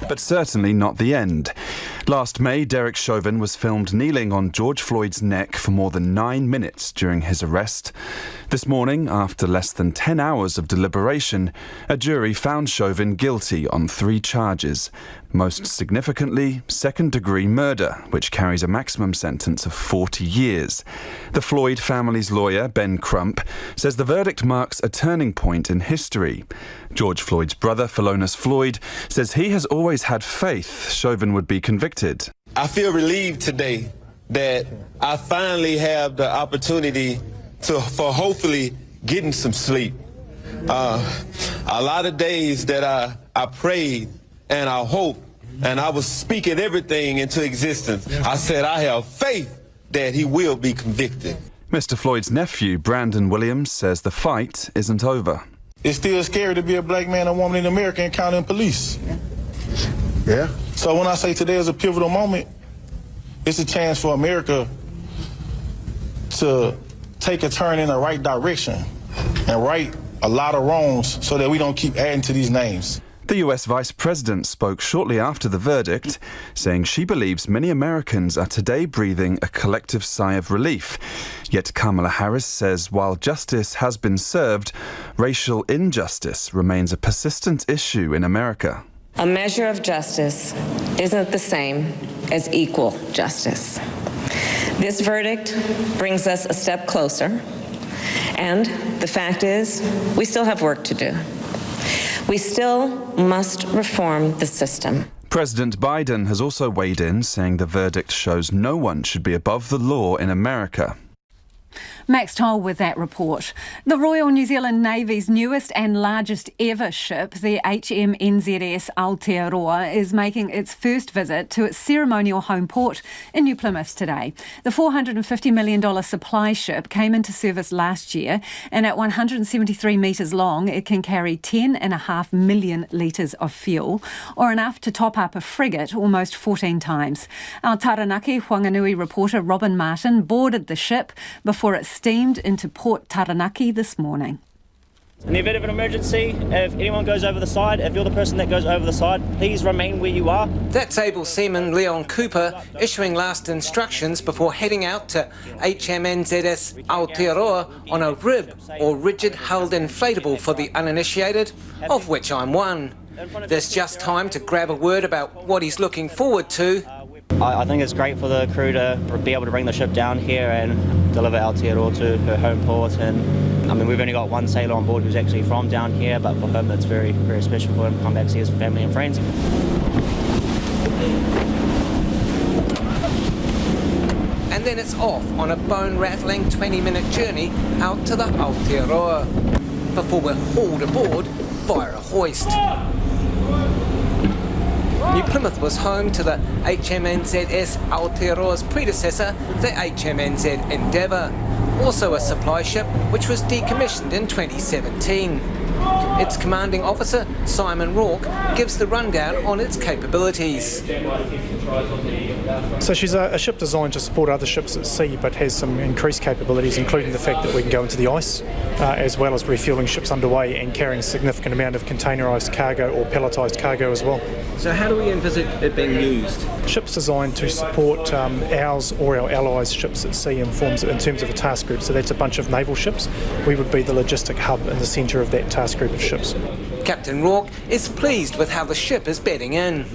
But certainly not the end. Last May, Derek Chauvin was filmed kneeling on George Floyd's neck for more than 9 minutes during his arrest. This morning, after less than 10 hours of deliberation, a jury found Chauvin guilty on 3 charges. Most significantly, second-degree murder, which carries a maximum sentence of 40 years. The Floyd family's lawyer, Ben Crump, says the verdict marks a turning point in history. George Floyd's brother, Philonis Floyd, says he has always had faith Chauvin would be convicted. I feel relieved today that I finally have the opportunity for hopefully getting some sleep. A lot of days that I prayed and I hoped and I was speaking everything into existence. I said I have faith that he will be convicted. Mr. Floyd's nephew, Brandon Williams, says the fight isn't over. It's still scary to be a black man or woman in America encountering police. Yeah. So when I say today is a pivotal moment, it's a chance for America to take a turn in the right direction and right a lot of wrongs so that we don't keep adding to these names. The US Vice President spoke shortly after the verdict, saying she believes many Americans are today breathing a collective sigh of relief. Yet Kamala Harris says while justice has been served, racial injustice remains a persistent issue in America. A measure of justice isn't the same as equal justice. This verdict brings us a step closer, and the fact is, we still have work to do. We still must reform the system. President Biden has also weighed in, saying the verdict shows no one should be above the law in America. Max Toll with that report. The Royal New Zealand Navy's newest and largest ever ship, the HMNZS Aotearoa, is making its first visit to its ceremonial home port in New Plymouth today. The $450 million supply ship came into service last year, and at 173 metres long, it can carry 10.5 million litres of fuel, or enough to top up a frigate almost 14 times. Our Taranaki Whanganui reporter Robin Martin boarded the ship before it steamed into Port Taranaki this morning. In the event of an emergency, if anyone goes over the side, if you're the person that goes over the side, please remain where you are. That's able seaman Leon Cooper issuing last instructions before heading out to HMNZS Aotearoa on a RIB, or rigid hulled inflatable for the uninitiated, of which I'm one. There's just time to grab a word about what he's looking forward to. I think it's great for the crew to be able to bring the ship down here and deliver Aotearoa to her home port. And I mean, we've only got one sailor on board who's actually from down here, but for him it's very, very special for him to come back to see his family and friends. And then it's off on a bone-rattling 20-minute journey out to the Aotearoa before we're hauled aboard via a hoist. New Plymouth was home to the HMNZS Aotearoa's predecessor, the HMNZ Endeavour, also a supply ship which was decommissioned in 2017. Its commanding officer, Simon Rourke, gives the rundown on its capabilities. So she's a ship designed to support other ships at sea, but has some increased capabilities, including the fact that we can go into the ice, as well as refuelling ships underway and carrying a significant amount of containerised cargo or pelletised cargo as well. So how do we envisage it being used? Ships designed to support ours or our allies' ships at sea in terms of a task group. So that's a bunch of naval ships. We would be the logistic hub in the centre of that task group of ships. Captain Rourke is pleased with how the ship is bedding in.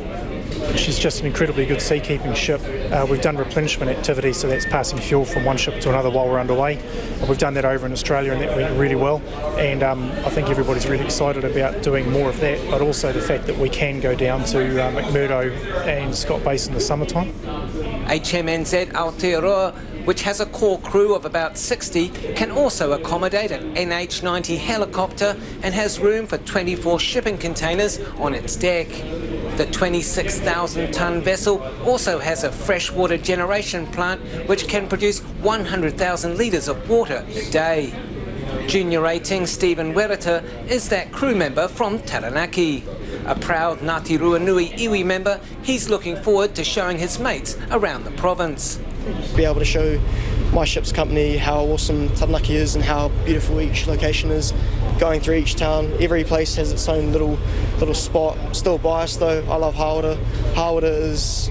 She's just an incredibly good seakeeping ship. We've done replenishment activities, so that's passing fuel from one ship to another while we're underway. We've done that over in Australia, and that went really well. And I think everybody's really excited about doing more of that, but also the fact that we can go down to McMurdo and Scott Base in the summertime. HMNZ Aotearoa, which has a core crew of about 60, can also accommodate an NH-90 helicopter and has room for 24 shipping containers on its deck. The 26,000-tonne vessel also has a freshwater generation plant which can produce 100,000 litres of water a day. Junior rating Stephen Werita is that crew member from Taranaki. A proud Ngāti Ruanui iwi member, he's looking forward to showing his mates around the province. Be able to show my ship's company how awesome Taranaki is and how beautiful each location is. Going through each town, every place has its own little spot. Still biased though, I love Hawera. Hawera is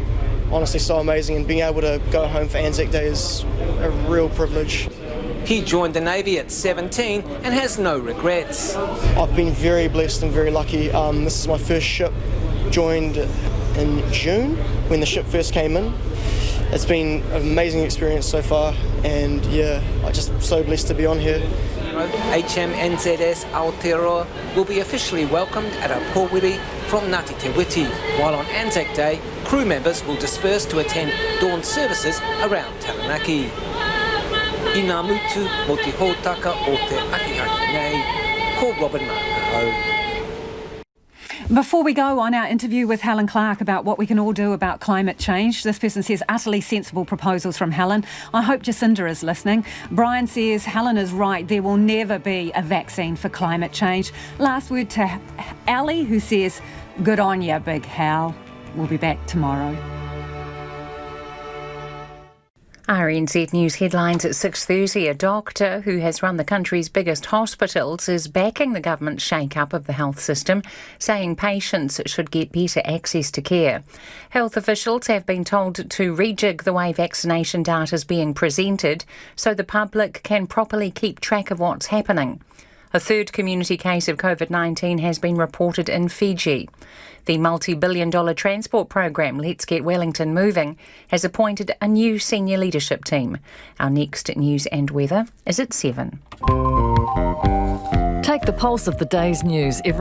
honestly so amazing, and being able to go home for Anzac Day is a real privilege. He joined the Navy at 17 and has no regrets. I've been very blessed and very lucky. This is my first ship, joined in June when the ship first came in. It's been an amazing experience so far, and yeah, I'm just so blessed to be on here. HMNZS Aotearoa will be officially welcomed at a pōwiri from Ngāti Te Witi, while on Anzac Day, crew members will disperse to attend dawn services around Taranaki. I ngā mutu mo te hōtaka o te akihaki nei, ko Robin Martin. Before we go on our interview with Helen Clark about what we can all do about climate change, this person says utterly sensible proposals from Helen. I hope Jacinda is listening. Brian says Helen is right, there will never be a vaccine for climate change. Last word to Ali, who says good on ya, big Hal. We'll be back tomorrow. RNZ News headlines at 6:30. A doctor who has run the country's biggest hospitals is backing the government's shake-up of the health system, saying patients should get better access to care. Health officials have been told to rejig the way vaccination data is being presented so the public can properly keep track of what's happening. A third community case of COVID-19 has been reported in Fiji. The multi-billion-dollar transport program Let's Get Wellington Moving has appointed a new senior leadership team. Our next news and weather is at 7. Take the pulse of the day's news every